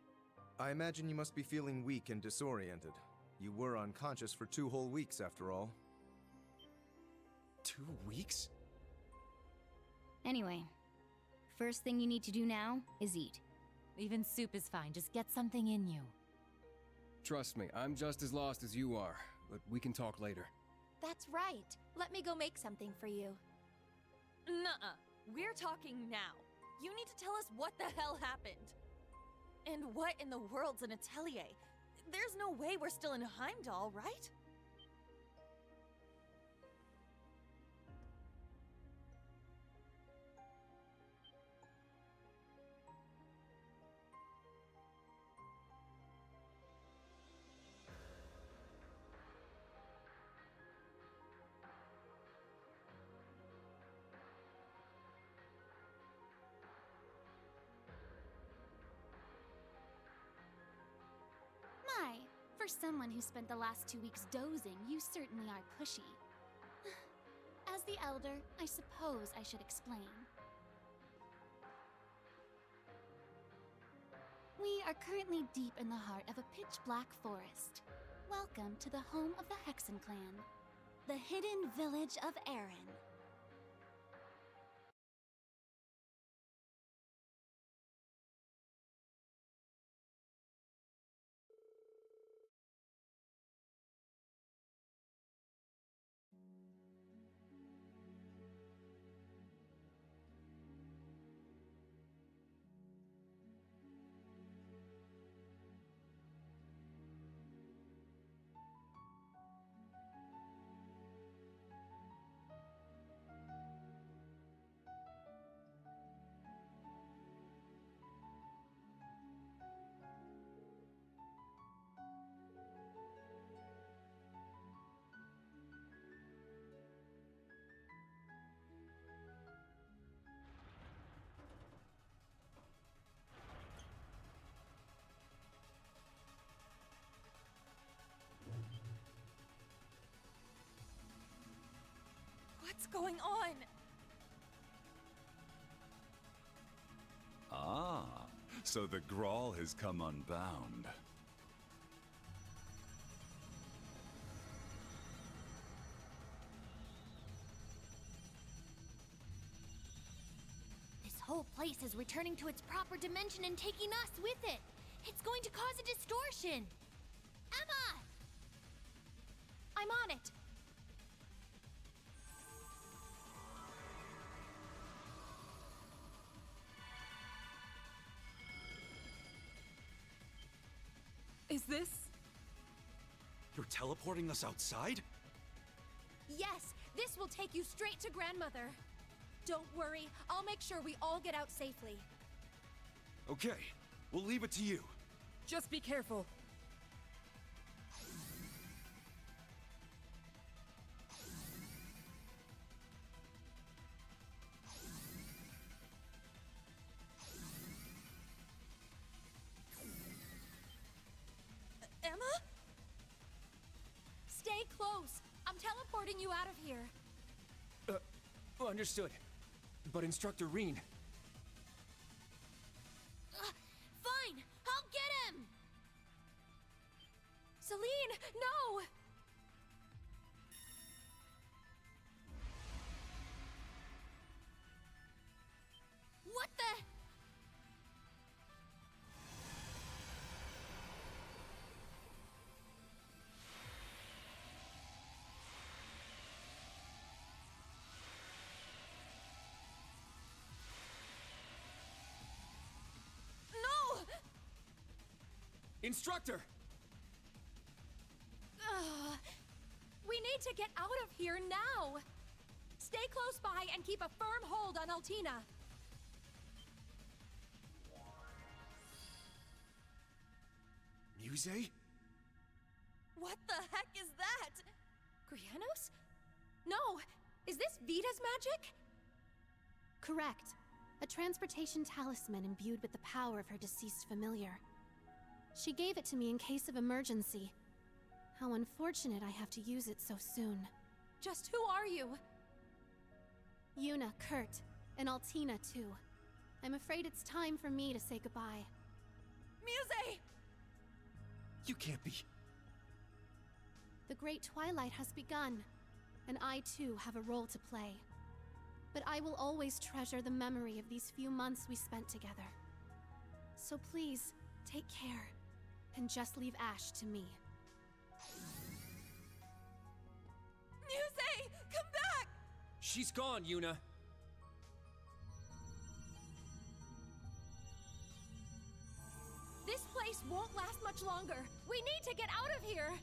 I imagine you must be feeling weak and disoriented. You were unconscious for 2 whole weeks, after all. 2 weeks? Anyway, first thing you need to do now is eat. Even soup is fine, just get something in you. Trust me, I'm just as lost as you are, but we can talk later. That's right. Let me go make something for you. Nuh-uh. We're talking now. You need to tell us what the hell happened. And what in the world's an atelier? There's no way we're still in Heimdall, right? My, for someone who spent the last 2 weeks dozing, you certainly are pushy. As the elder, I suppose I should explain. We are currently deep in the heart of a pitch-black forest. Welcome to the home of the Hexen clan, the hidden village of Erin. What's going on? Ah, so the Grawl has come unbound. This whole place is returning to its proper dimension and taking us with it. It's going to cause a distortion. Emma! I'm on it. Is this? You're teleporting us outside? Yes, this will take you straight to Grandmother. Don't worry, I'll make sure we all get out safely. Okay, we'll leave it to you. Just be careful. Emma? Stay close. I'm teleporting you out of here. Understood. But Instructor Reen... Fine, I'll get him! Celine, no! What the? No! Instructor! We need to get out of here now! Stay close by and keep a firm hold on Altina. Muse? What the heck is that? Grianos? No! Is this Vita's magic? Correct. A transportation talisman imbued with the power of her deceased familiar. She gave it to me in case of emergency. How unfortunate I have to use it so soon. Just who are you? Yuna, Kurt, and Altina too. I'm afraid it's time for me to say goodbye. Muse! You can't be... The Great Twilight has begun, and I too have a role to play. But I will always treasure the memory of these few months we spent together. So please, take care, and just leave Ash to me. Muse! Come back! She's gone, Yuna. This place won't last much longer. We need to get out of here!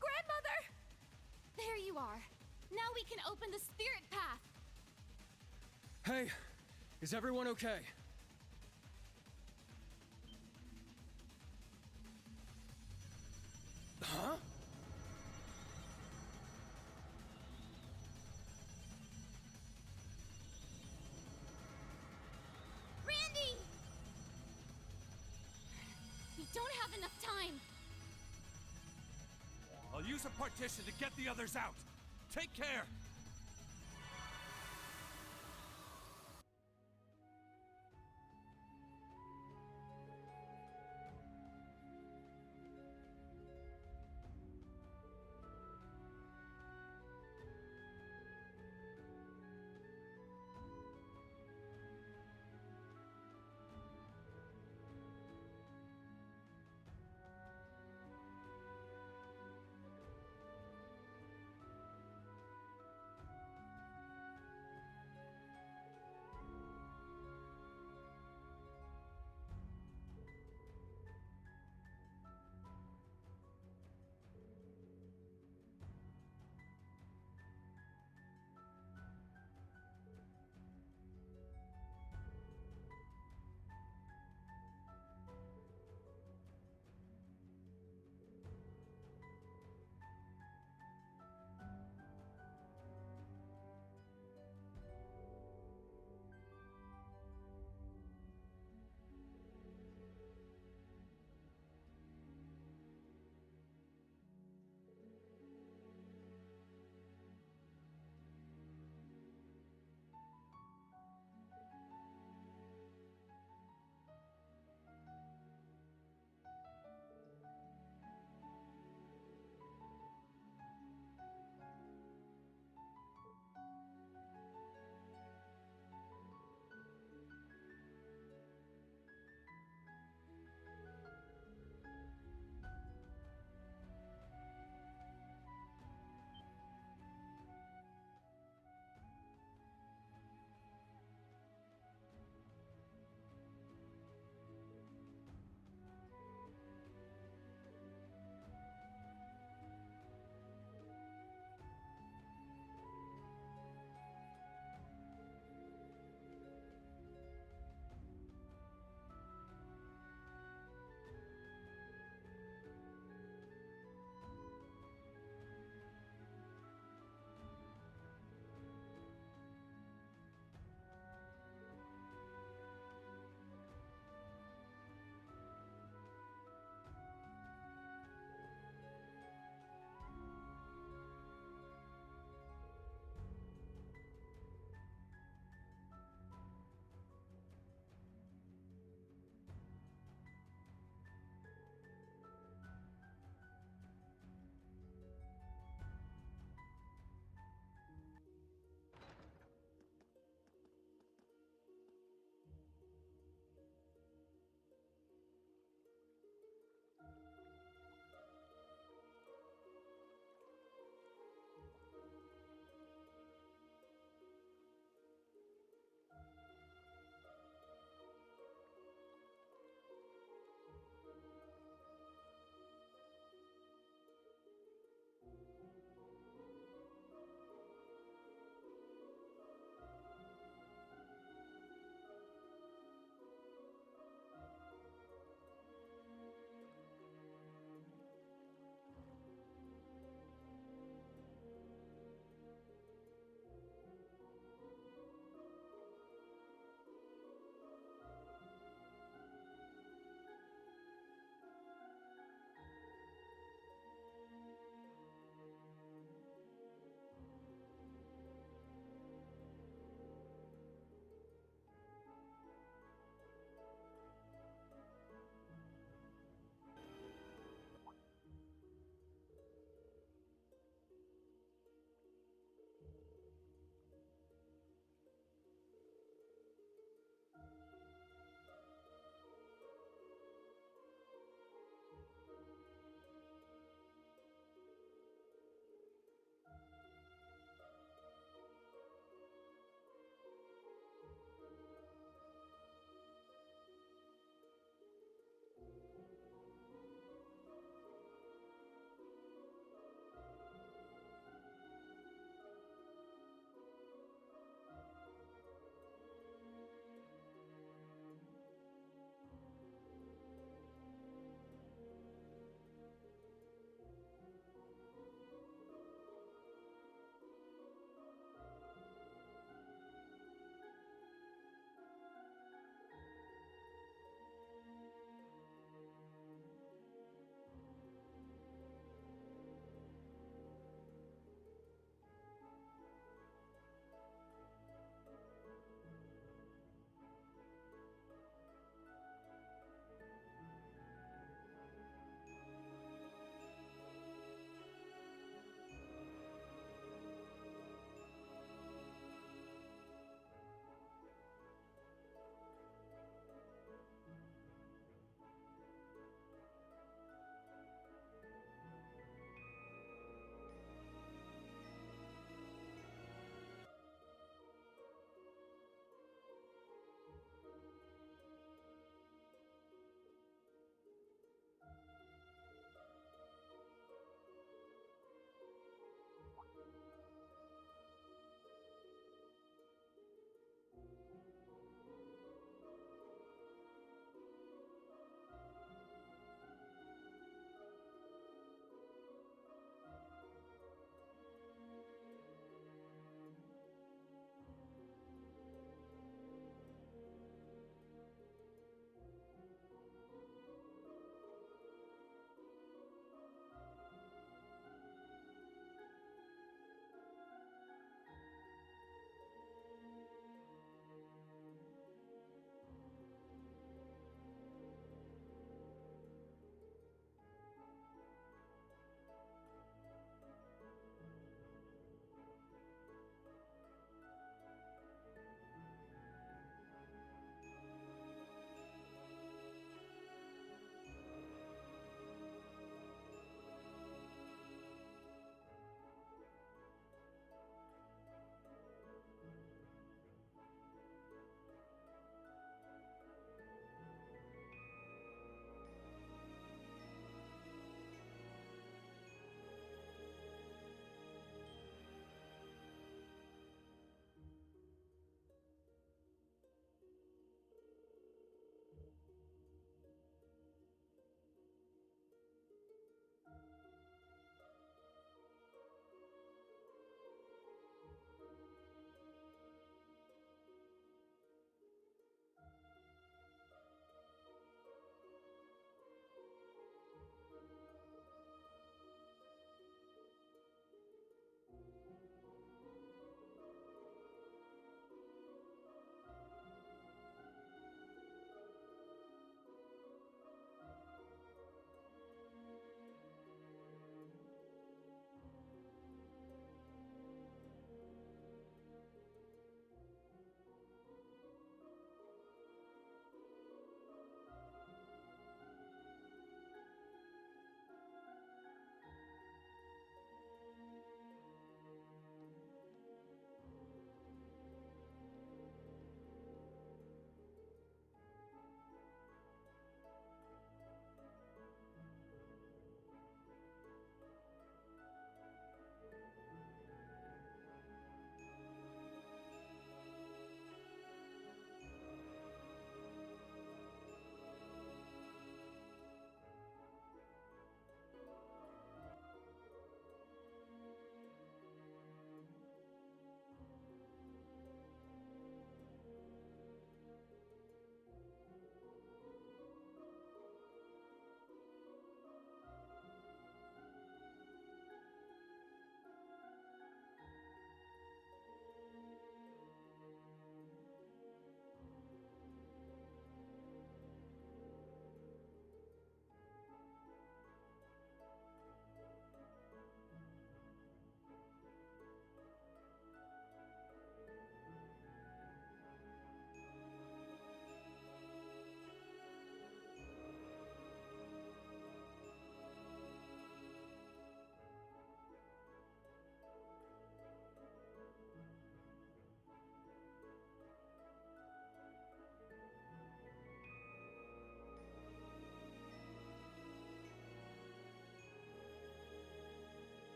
Grandmother! There you are. Now we can open the spirit path. Hey, is everyone okay? Huh? Randy! We don't have enough time. I'll use a partition to get the others out. Take care!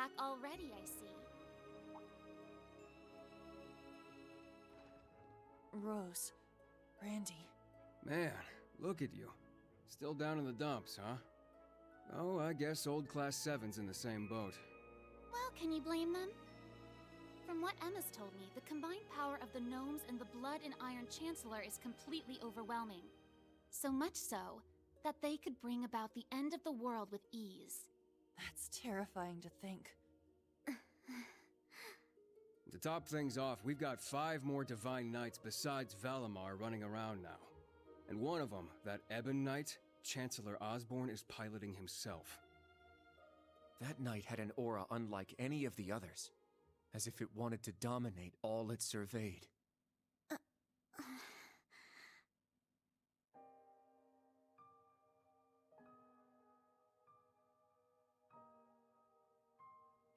back already, I see. Rose. Brandy. Man, look at you. Still down in the dumps, huh? Oh, I guess old Class 7's in the same boat. Well, can you blame them? From what Emma's told me, the combined power of the gnomes and the Blood and Iron Chancellor is completely overwhelming. So much so, that they could bring about the end of the world with ease. That's terrifying to think. To top things off, we've got 5 more Divine Knights besides Valimar running around now. And one of them, that Ebon Knight, Chancellor Osborne is piloting himself. That knight had an aura unlike any of the others, as if it wanted to dominate all it surveyed.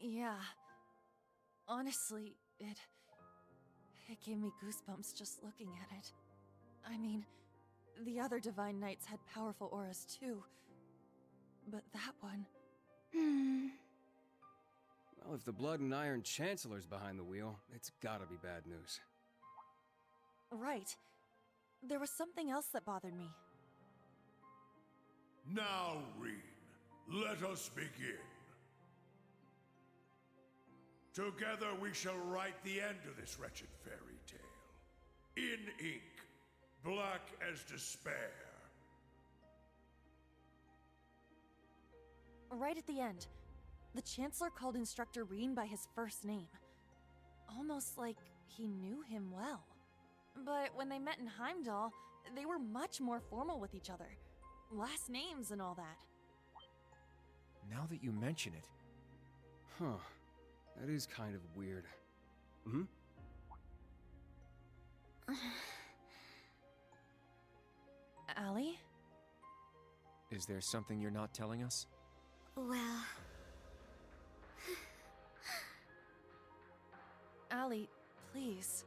Yeah. Honestly, it gave me goosebumps just looking at it. I mean, the other Divine Knights had powerful auras too. But that one... Well, if the Blood and Iron Chancellor's behind the wheel, it's gotta be bad news. Right. There was something else that bothered me. Now, Reen, let us begin. Together we shall write the end of this wretched fairy tale. In ink, black as despair. Right at the end, the Chancellor called Instructor Reen by his first name. Almost like he knew him well. But when they met in Heimdall, they were much more formal with each other. Last names and all that. Now that you mention it... Huh. That is kind of weird. Hmm? Allie? Is there something you're not telling us? Well... Allie, please.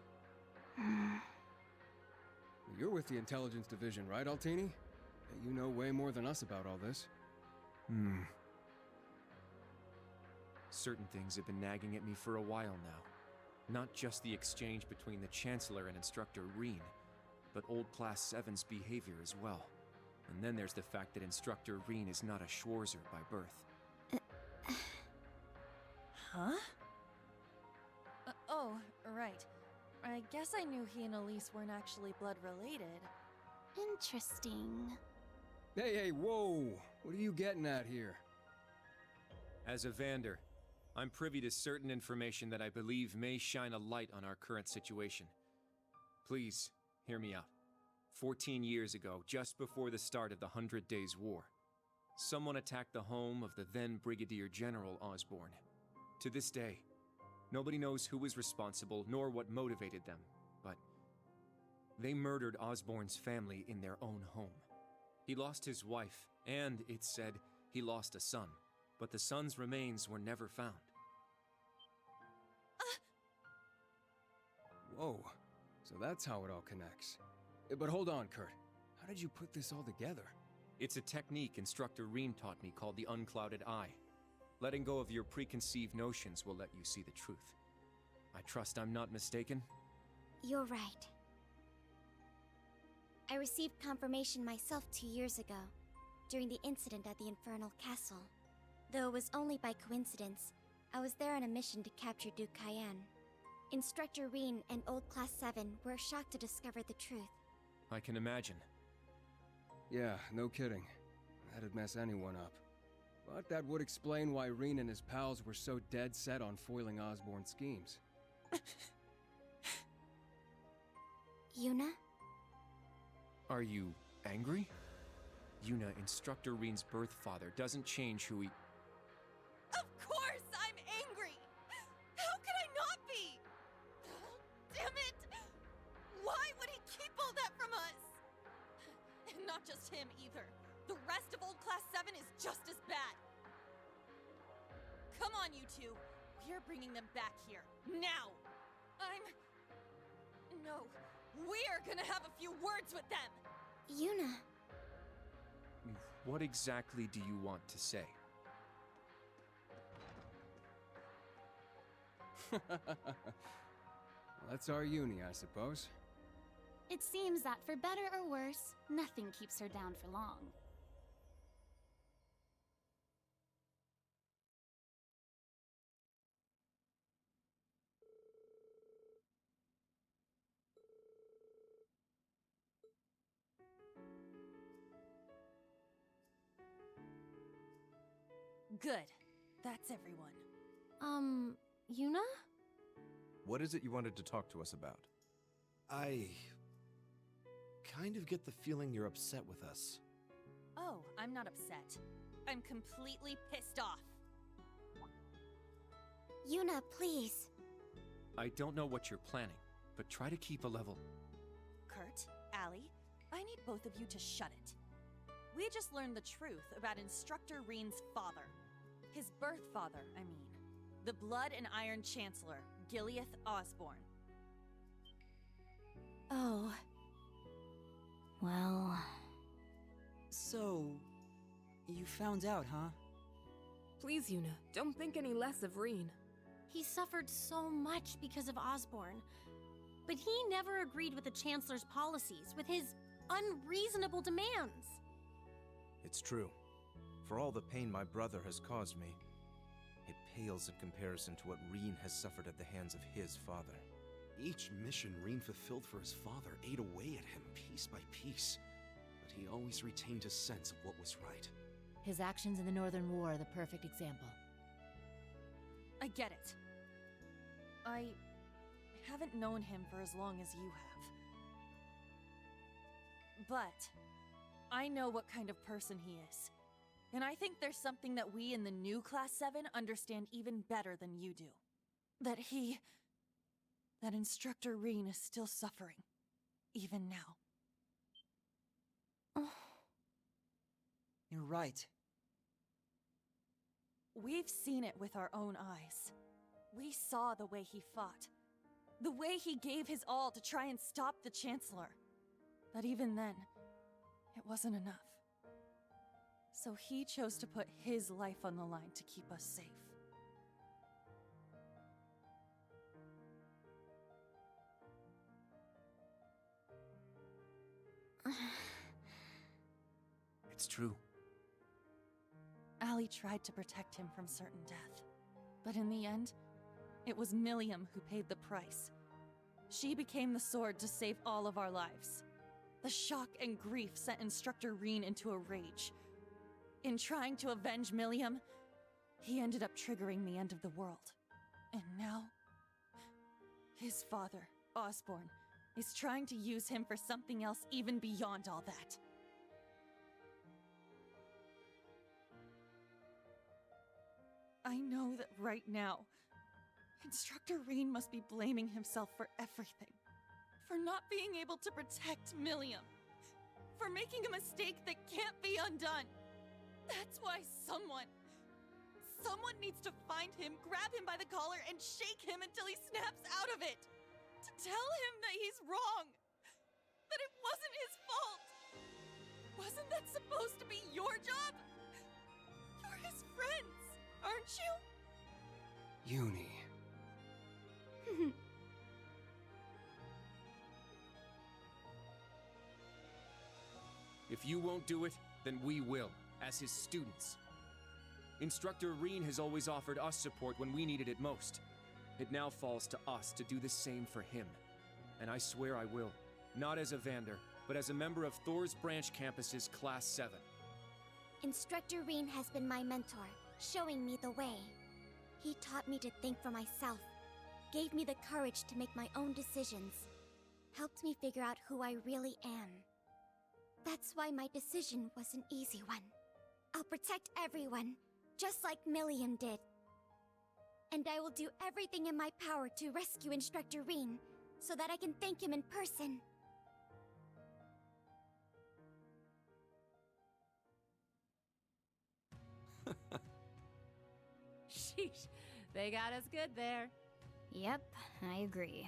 You're with the Intelligence Division, right, Altini? You know way more than us about all this. Certain things have been nagging at me for a while now. Not just the exchange between the Chancellor and Instructor Reen, but old Class 7's behavior as well. And then there's the fact that Instructor Reen is not a Schwarzer by birth. Huh? Oh, right. I guess I knew he and Elise weren't actually blood-related. Interesting. Hey, whoa! What are you getting at here? As a Vander, I'm privy to certain information that I believe may shine a light on our current situation. Please, hear me out. 14 years ago, just before the start of the 100 Days' War, someone attacked the home of the then Brigadier General Osborne. To this day, nobody knows who was responsible nor what motivated them, but they murdered Osborne's family in their own home. He lost his wife, and, it's said, he lost a son, but the son's remains were never found. Whoa, so that's how it all connects. But hold on, Kurt. How did you put this all together? It's a technique Instructor Reen taught me called the Unclouded Eye. Letting go of your preconceived notions will let you see the truth. I trust I'm not mistaken? You're right. I received confirmation myself 2 years ago, during the incident at the Infernal Castle. Though it was only by coincidence, I was there on a mission to capture Duke Cayenne. Instructor Reen and Old Class 7 were shocked to discover the truth. I can imagine. Yeah, no kidding. That'd mess anyone up. But that would explain why Reen and his pals were so dead set on foiling Osborne's schemes. Yuna? Are you angry? Yuna, Instructor Reen's birth father, doesn't change who he... Of course I'm angry! How could I not be? Damn it! Why would he keep all that from us? And not just him either. The rest of Old Class 7 is just as bad. Come on, you two. We're bringing them back here. Now! No. We're gonna have a few words with them! Yuna. What exactly do you want to say? That's our uni, I suppose. It seems that for better or worse, nothing keeps her down for long. Good. That's everyone. Yuna? What is it you wanted to talk to us about? I kind of get the feeling you're upset with us. Oh, I'm not upset. I'm completely pissed off. Yuna, please. I don't know what you're planning, but try to keep a level. Kurt, Allie, I need both of you to shut it. We just learned the truth about Instructor Reen's father. His birth father, I mean. The Blood and Iron Chancellor, Gileath Osborne. Oh. Well... So... you found out, huh? Please, Yuna, don't think any less of Reen. He suffered so much because of Osborne. But he never agreed with the Chancellor's policies, with his unreasonable demands. It's true. For all the pain my brother has caused me, it pales in comparison to what Reen has suffered at the hands of his father. Each mission Reen fulfilled for his father ate away at him piece by piece, but he always retained his sense of what was right. His actions in the Northern War are the perfect example. I get it. I haven't known him for as long as you have. But I know what kind of person he is. And I think there's something that we in the new Class 7 understand even better than you do. That Instructor Reen is still suffering. Even now. You're right. We've seen it with our own eyes. We saw the way he fought. The way he gave his all to try and stop the Chancellor. But even then, it wasn't enough. So he chose to put his life on the line to keep us safe. It's true. Allie tried to protect him from certain death. But in the end, it was Milliam who paid the price. She became the sword to save all of our lives. The shock and grief sent Instructor Reen into a rage. In trying to avenge Milliam, he ended up triggering the end of the world. And now, his father, Osborne, is trying to use him for something else even beyond all that. I know that right now, Instructor Reen must be blaming himself for everything. For not being able to protect Milliam. For making a mistake that can't be undone. That's why someone needs to find him, grab him by the collar, and shake him until he snaps out of it. To tell him that he's wrong. That it wasn't his fault. Wasn't that supposed to be your job? You're his friends, aren't you? Uni. If you won't do it, then we will, as his students. Instructor Reen has always offered us support when we needed it most. It now falls to us to do the same for him. And I swear I will. Not as a Vander, but as a member of Thor's Branch Campus's Class 7. Instructor Reen has been my mentor, showing me the way. He taught me to think for myself, gave me the courage to make my own decisions, helped me figure out who I really am. That's why my decision was an easy one. I'll protect everyone, just like Milliam did. And I will do everything in my power to rescue Instructor Reen, so that I can thank him in person. Sheesh, they got us good there. Yep, I agree.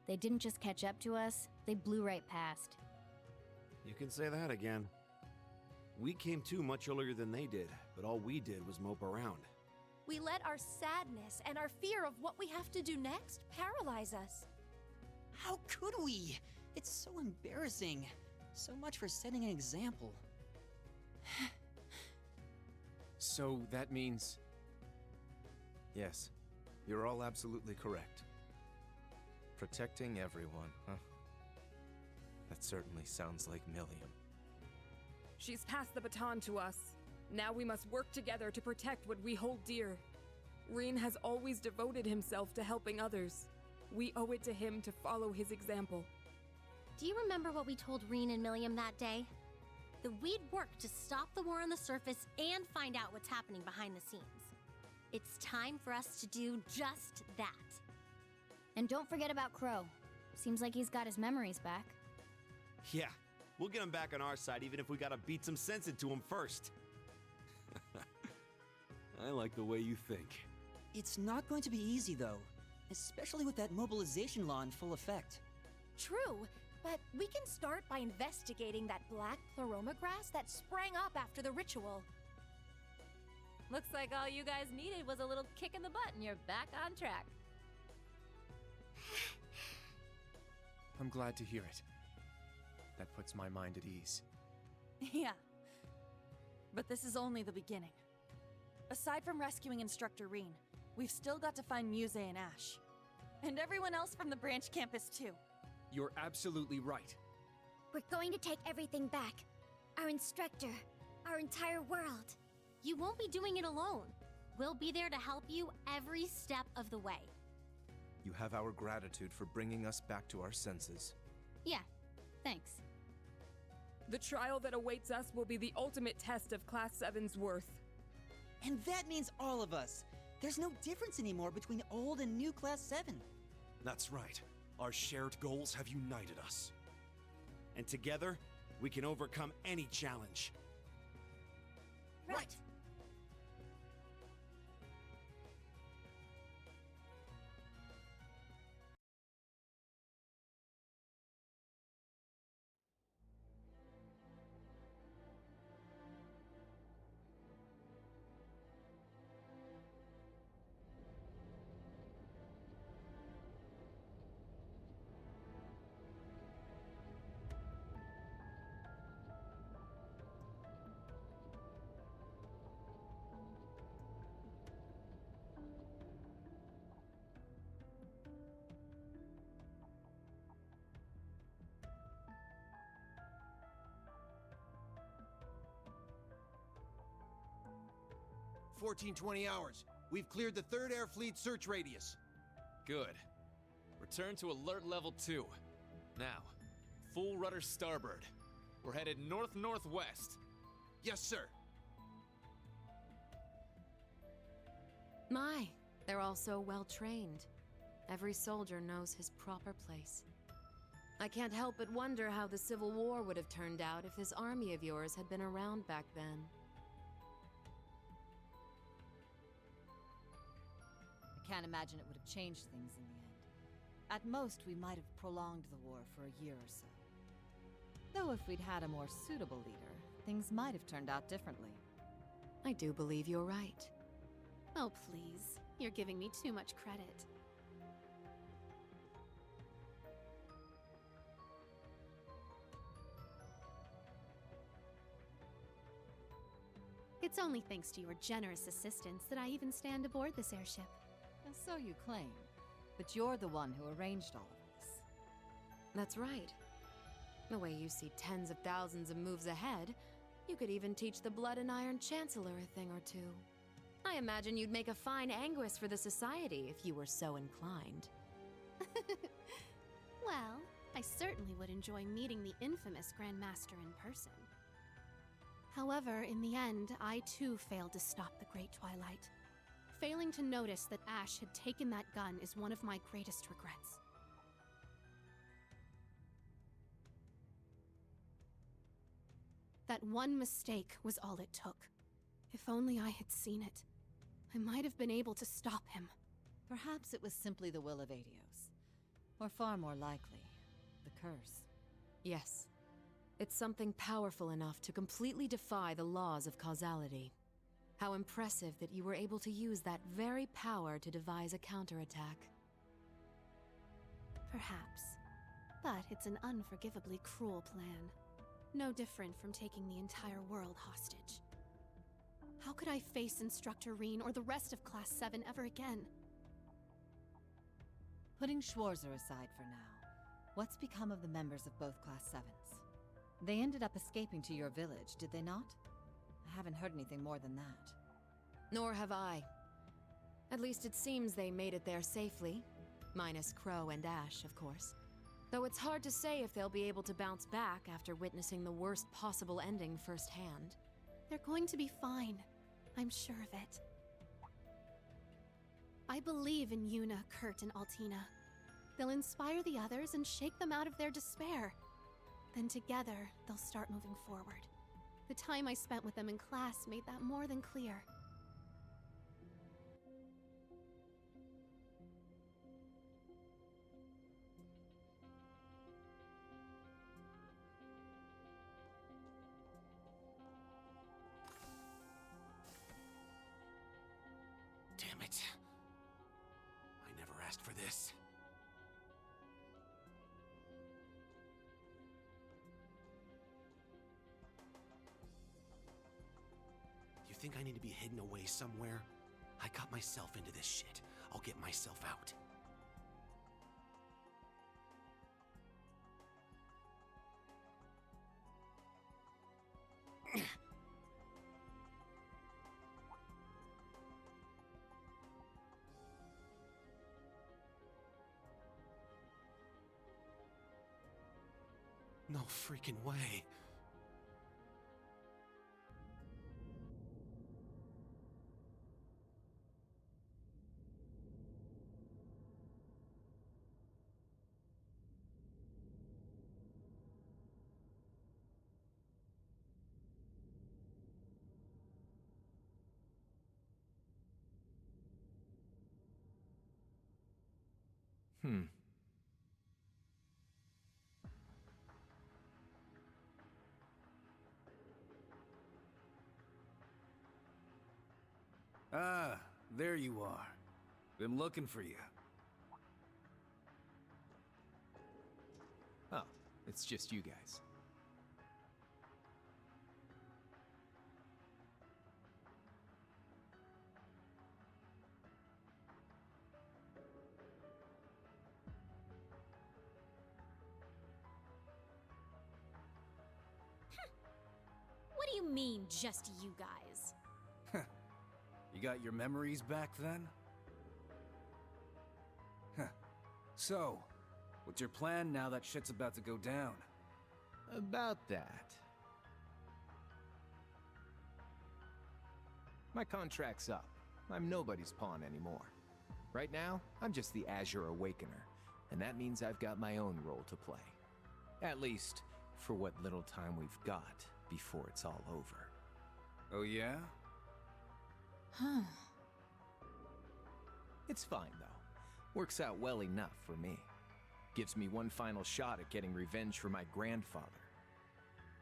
They didn't just catch up to us, they blew right past. You can say that again. We came to much earlier than they did, but all we did was mope around. We let our sadness and our fear of what we have to do next paralyze us. How could we? It's so embarrassing. So much for setting an example. So that means... Yes, you're all absolutely correct. Protecting everyone, huh? That certainly sounds like Milliam. She's passed the baton to us. Now we must work together to protect what we hold dear. Reen has always devoted himself to helping others. We owe it to him to follow his example. Do you remember what we told Reen and Milliam that day? That we'd work to stop the war on the surface and find out what's happening behind the scenes. It's time for us to do just that. And don't forget about Crow. Seems like he's got his memories back. Yeah, we'll get him back on our side even if we gotta beat some sense into him first. I like the way you think. It's not going to be easy, though. Especially with that mobilization law in full effect. True, but we can start by investigating that black pleroma grass that sprang up after the ritual. Looks like all you guys needed was a little kick in the butt and you're back on track. I'm glad to hear it. That puts my mind at ease. Yeah. But this is only the beginning. Aside from rescuing Instructor Reen, we've still got to find Muse and Ash. And everyone else from the branch campus, too. You're absolutely right. We're going to take everything back. Our instructor, our entire world. You won't be doing it alone. We'll be there to help you every step of the way. You have our gratitude for bringing us back to our senses. Yeah, thanks. The trial that awaits us will be the ultimate test of Class 7's worth. And that means all of us. There's no difference anymore between old and new Class 7. That's right. Our shared goals have united us. And together, we can overcome any challenge. Right. 1420 hours. We've cleared the 3rd Air Fleet search radius. Good. Return to alert level 2. Now, full rudder starboard. We're headed north-northwest. Yes, sir. My, they're all so well trained. Every soldier knows his proper place. I can't help but wonder how the Civil War would have turned out if this army of yours had been around back then. I can't imagine it would have changed things in the end. At most, we might have prolonged the war for a year or so. Though if we'd had a more suitable leader, things might have turned out differently. I do believe you're right. Oh, please. You're giving me too much credit. It's only thanks to your generous assistance that I even stand aboard this airship. So you claim. But you're the one who arranged all of this. That's right. The way you see tens of thousands of moves ahead, you could even teach the Blood and Iron Chancellor a thing or two. I imagine you'd make a fine Anguis for the Society if you were so inclined. Well, I certainly would enjoy meeting the infamous Grand Master in person. However, in the end, I too failed to stop the Great Twilight. Failing to notice that Ash had taken that gun is one of my greatest regrets. That one mistake was all it took. If only I had seen it, I might have been able to stop him. Perhaps it was simply the will of Adios. Or far more likely, the curse. Yes. It's something powerful enough to completely defy the laws of causality. How impressive that you were able to use that very power to devise a counterattack. Perhaps. But it's an unforgivably cruel plan. No different from taking the entire world hostage. How could I face Instructor Reen or the rest of Class 7 ever again? Putting Schwarzer aside for now, what's become of the members of both Class 7s? They ended up escaping to your village, did they not? I haven't heard anything more than that. Nor have I. At least it seems they made it there safely. Minus Crow and Ash, of course. Though it's hard to say if they'll be able to bounce back after witnessing the worst possible ending firsthand. They're going to be fine. I'm sure of it. I believe in Yuna, Kurt, and Altina. They'll inspire the others and shake them out of their despair. Then together, they'll start moving forward. The time I spent with them in class made that more than clear. Damn it. I never asked for this. You think I need to be hidden away somewhere? I got myself into this shit. I'll get myself out. No freaking way. Ah, there you are. Been looking for you. Oh, it's just you guys. What do you mean, just you guys? You got your memories back then? Huh. So, what's your plan now that shit's about to go down? About that. My contract's up. I'm nobody's pawn anymore. Right now, I'm just the Azure Awakener, and that means I've got my own role to play. At least, for what little time we've got before it's all over. Oh yeah? Huh. It's fine, though. Works out well enough for me. Gives me one final shot at getting revenge for my grandfather.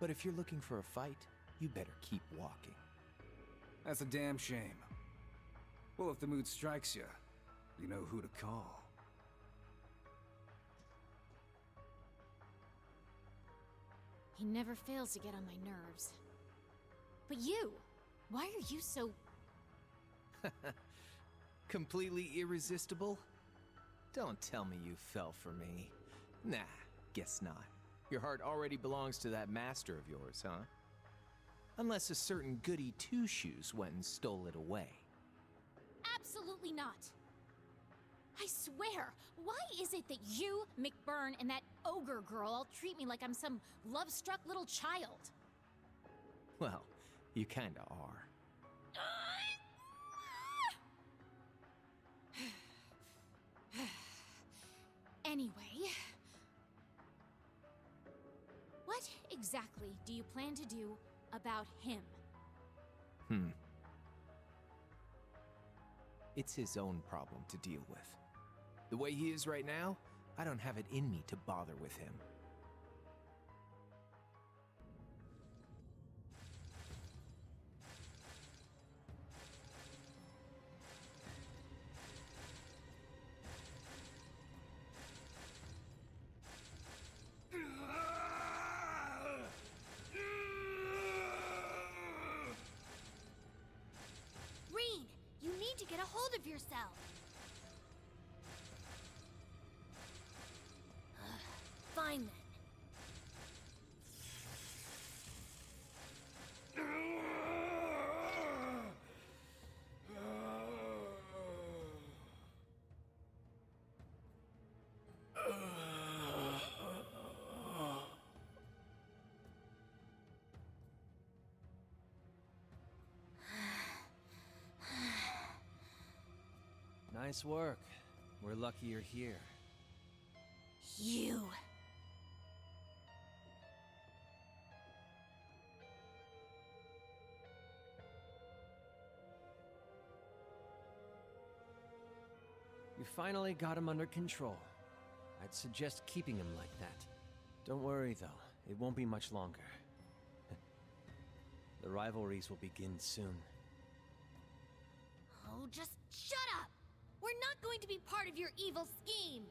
But if you're looking for a fight, you better keep walking. That's a damn shame. Well, if the mood strikes you, you know who to call. He never fails to get on my nerves. But you, why are you so... Completely irresistible? Don't tell me you fell for me. Nah, guess not. Your heart already belongs to that master of yours, huh? Unless a certain goody two-shoes went and stole it away. Absolutely not. I swear, why is it that you, McBurn, and that ogre girl all treat me like I'm some love-struck little child? Well, you kinda are. Anyway, what exactly do you plan to do about him? It's his own problem to deal with. The way he is right now, I don't have it in me to bother with him. hold of yourself! Fine then. Nice work. We're lucky you're here. You. You finally got him under control. I'd suggest keeping him like that. Don't worry, though. It won't be much longer. The rivalries will begin soon. Oh, just shut up! We're not going to be part of your evil scheme!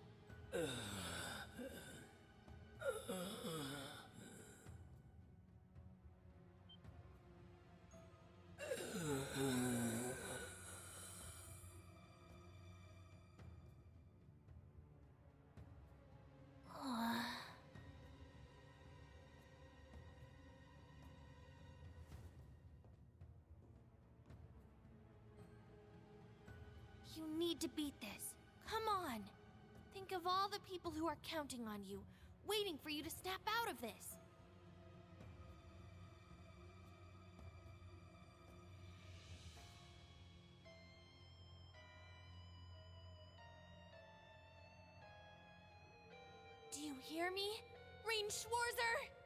You need to beat this. Come on. Think of all the people who are counting on you, waiting for you to snap out of this. Do you hear me? Rain Schwarzer!